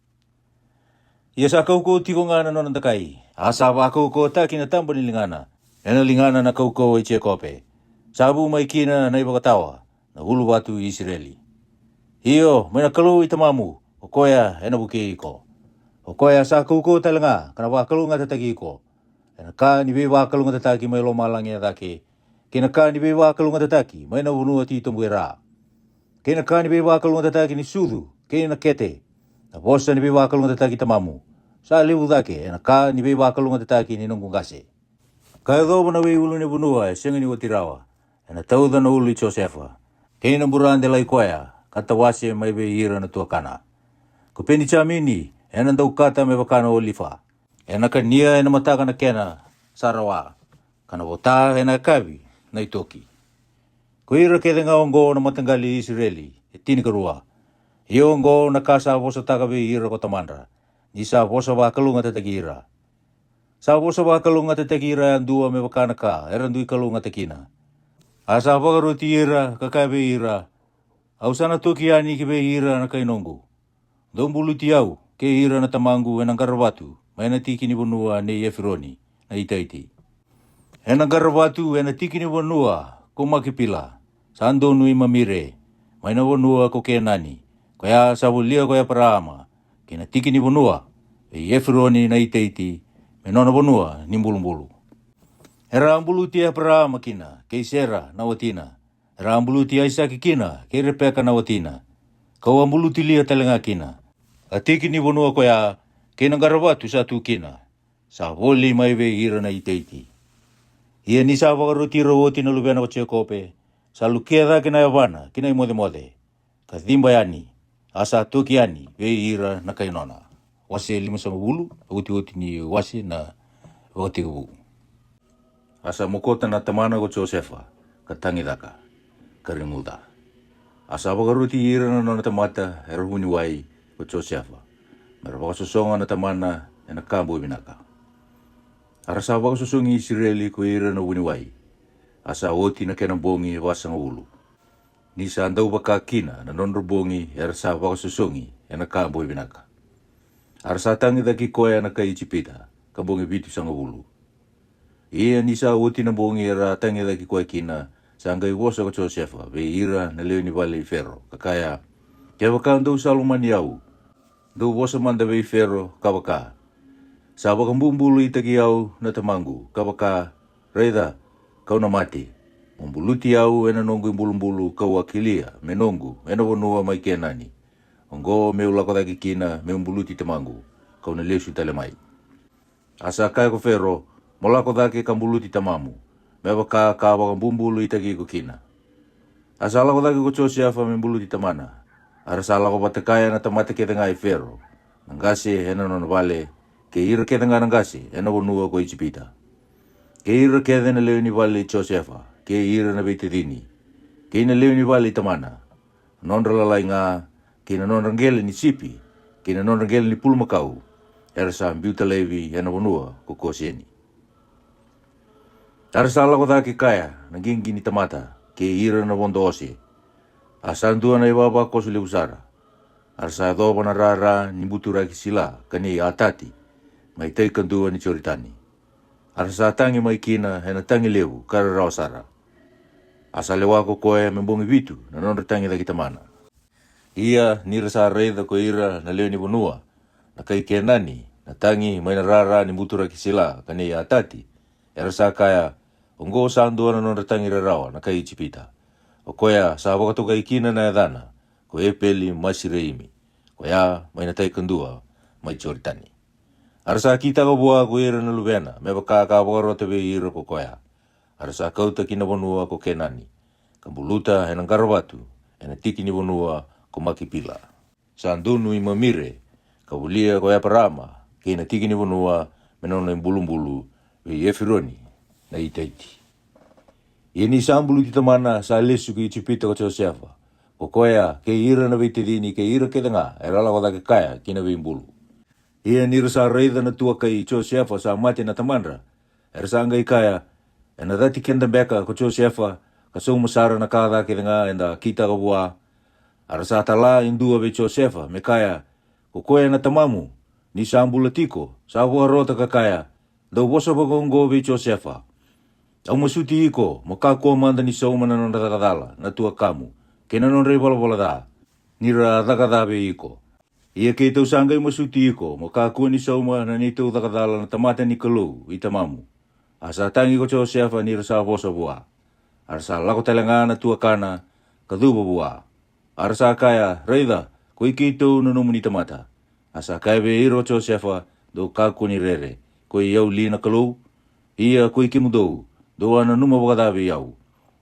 Ia sa kauko tiko ngana nona takai. Asa ba kauko taki na tamba ni lingana. Ena lingana na kauko i chekope. Sabu mai kina na ibakatawa. Na hulu batu Israeli. Iyo, may nakalu itamamu. O koya, ena buke iko. O koya sa kauko talanga. Kana wakalu nga tatagi iko. Ena ka ni be wakalu nga tataki may lomalang ya taki. Kina ka ni be wakalu nga tataki. May nawunu at itumbuera. Kina ka ni be wakalu nga tataki ni sudu. Kina kete. Na bosa ni be wakalu nga tataki tamamu. Sa libu dake. Ena ka ni be wakalu nga tataki ni nungkungase. Kaya dobo na we ulu ni bunua. Senga ni watirawa. Ena tauda na ulu i Josefa. Kena burande lai koya, kata wase mai be ira na tua kana. Kupeni chamini, ena ndau kata me bakana olifa. Ena kania ena mataka na kena, sarawa. Kana wota ena kabi, na itoki. Kuira kede nga ongo na matangali Israeli, etini karua. Iyo ongo na kasa bosa taka be ira ko tamandra. Nisa bosa bakalunga tatakira. Sa bosa bakalunga tatakira ang dua me bakana ka, erandui kalunga takina. Asa pagaruti ira, kakabe ira. Au sana toki ani kibe ira na kainongo. Dombulu tiau, ke ira na tamangu enang karabatu. Maina tiki ni bonua ne Efroni, na itaiti. Enang karabatu ena tiki ni bonua, kumakipila. Sando nui mamire. Maina bonua ko kenani. Kaya sabulia kaya parama. Kena tiki ni bonua. Efroni na itaiti. Menona bonua ni mbulu-mbulu. Era ambulu tia pra makina, kei sera na watina. Era ambulu tia isa kikina, kei repeka na watina. Kau ambulu tilia talenga kina. Atiki ni bonua koya, kei nangarawatu sa tu kina. Sa voli mai ve ira na iteiti. Ia ni sa wakaruti rawoti na lubena ko chekope. Sa lukiada kina yavana, kina imode-mode. Kathimba yani, asa tuki yani, ve ira na kainona. Wase 5 bulu, uti-uti ni wase na wakati kubu. Asa mokota na tamana ko Josefa, katangi daka, karimuda. Asa pagaruti ira na nona tamata, erhuni wai ko Josefa. Merapakasusonga na tamana, ena kambu binaka. Arasa pakasusongi Israeli ko ira na wuni wai. Asa oti na kenambongi wasang ulu. Nisa andau bakakina na nonrobongi, arasa pakasusongi, ena kambu binaka. Arasa tangi daki koya na kai Ijipita, kambongi bitu sang ulu. Ia nisa uti na bongi era tangi daki kwa kina sanggai wosa ko Josefa be ira na leo ni vale Fero kakaya kia waka ndau salumani au ndau wosa manda be Fero kawaka sa waka mbumbulu itaki au na tamangu kawaka reida kau na mati mbuluti au ena nongu mbulu kau wakilia menongu ena wonua mai kenani ongo meulako daki kina me mbuluti tamangu kau na lesu talemai asa kaya ko Fero molako dake kambuluti tamamu. Mewa ka bumbulu itagi ko kina. Asala ko dake ko Josefa membuluti tamana. Arasala ko batakaya na tamate kita ngai Fero. Nangasi hena non vale. Ke ira kita nga nangasi hena wonua ko Ijipita. Ke ira kita na leo ni vale Josefa. Ke ira na betidini. Ke ina leo ni vale tamana. Non ralalai nga. Ke na non rangele ni sipi. Ke na non rangele ni pulmakau. Erasa biuta levi hena wonua ko kosieni. Arasala ko dake kaya, naging gini tamata, ke ira na bondo ose. Asandua na ibaba ko suli usara. Arasa doba na rara ni butura kisila, kani atati, may tay kandua ni choritani. Arasa tangi may kina, hena tangi lewu, kararaw sara. Asa lewa ko koe membongi bitu, na nonretangi daki tamana. Ia nirasa reida ko ira na leo ni bonua, na kay kenani, na tangi may narara ni butura kisila, kani atati. Arasa kaya, ongo sandua na nonretangi rarawa na kai Ijipita. O koya sa wakatuka ikina na yadana, ko epeli masireimi. Koya may natay kandua, may choritani. Arasa kita ko buwa ko ira na lubena, may baka kabagarote be ira ko koya. Arasa kauta kina wanua ko Kenani. Kambuluta henang karawatu, ena tiki ni wanua ko Makipila. Sandunu i mamire, kabulia ko Yaparama, kina tiki ni wanua menono im bulumbulu, we Efironi, na itaiti. Ini sambulu kita mana sa lesu ki chipita ko Josefa. Ko koea ke ira na vitidini ke ira ke danga, erala ko ke kaya kina vimbulu. Ia nira sa reida na tua kai Josefa sa mati na tamandra. Ersanga ikaya, ena dati kenda beka ko Josefa, kasong masara na kada ke danga enda kita ka bua. Arasa tala indua be Josefa, me kaya, ko koea na tamamu, ni sambula tiko, sa hua rota ka kaya, do bosa bagongo be Josefa. Au masuti iko, makako manda ni saumana non rakadala, na tua kamu, kena non rei bola da, nira rakada be iko. Ia kei tau sangai masuti iko, makako ni saumana ni tau rakadala na tamata ni kalau, i tamamu. Asa tangi ko Josefa nira sa bosa bua. Arasa lako talenga na tua kana, kaduba bua. Arasa kaya, reida, ko iki tau nunumu ni tamata. Asa kaya be iro Josefa, do kako ni rere, ko iau li na kalau, ia ko iki mudou. Doa na numa wakadabe iau.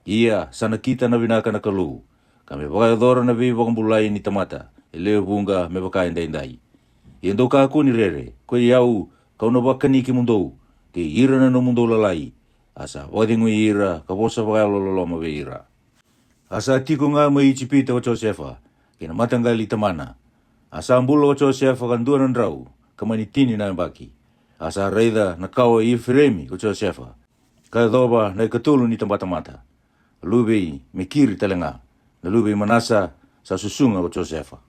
Ia, sana kita na binaka na kalau. Kami bakai dora na bi wakambulai ni tamata. Eleo bunga me bakai indai. Ia ndo ka aku ni rere. Ko iau, kau na wakani ki mundou. Ke ira na no mundou lalai. Asa, wadingu ira, ka bosa bakai lololoma be ira. Asa tiko nga mai chipita ko Josefa. Kina matangali tamana. Asa ambulo ko Josefa kan duanan rau. Kamanitini na baki. Asa reida na kawa i Efiremi ko Josefa. Kaya doba na ikatulu ni tamata-mata. Lubei mikiri talenga. Na lubei manasa sa susunga ko Josefa.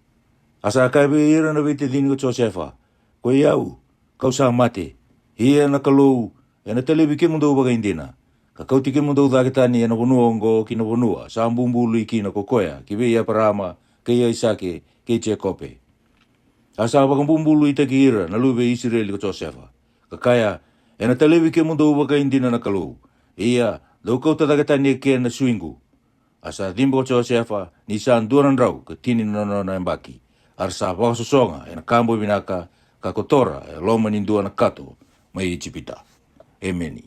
Asa kaya ira na vitidini ko Josefa. Ko iau, kau sa mate. Ia na kalau, e na telebi ke mundo baga indina. Ka kau tike mundo dakitani e na wanua ongo ki na wanua. Sa ambumbulu iki na kokoya. Ki vei Yaparama, ke ia Isake, ke Jacobe. Asa bagambumbulu ita ki ira na lubei Israeli ko Josefa. Kakaya, e na telebi ke mundo baga indina na kalau. Ia, do kau tadakatani ke na suingu. Asa dimbo Josefa ni sa anduran rau ke tini nono na embaki. Arsa baka sosonga e na kambo binaka ka kotora e loma nindua na kato mai Ejipita. Emeni.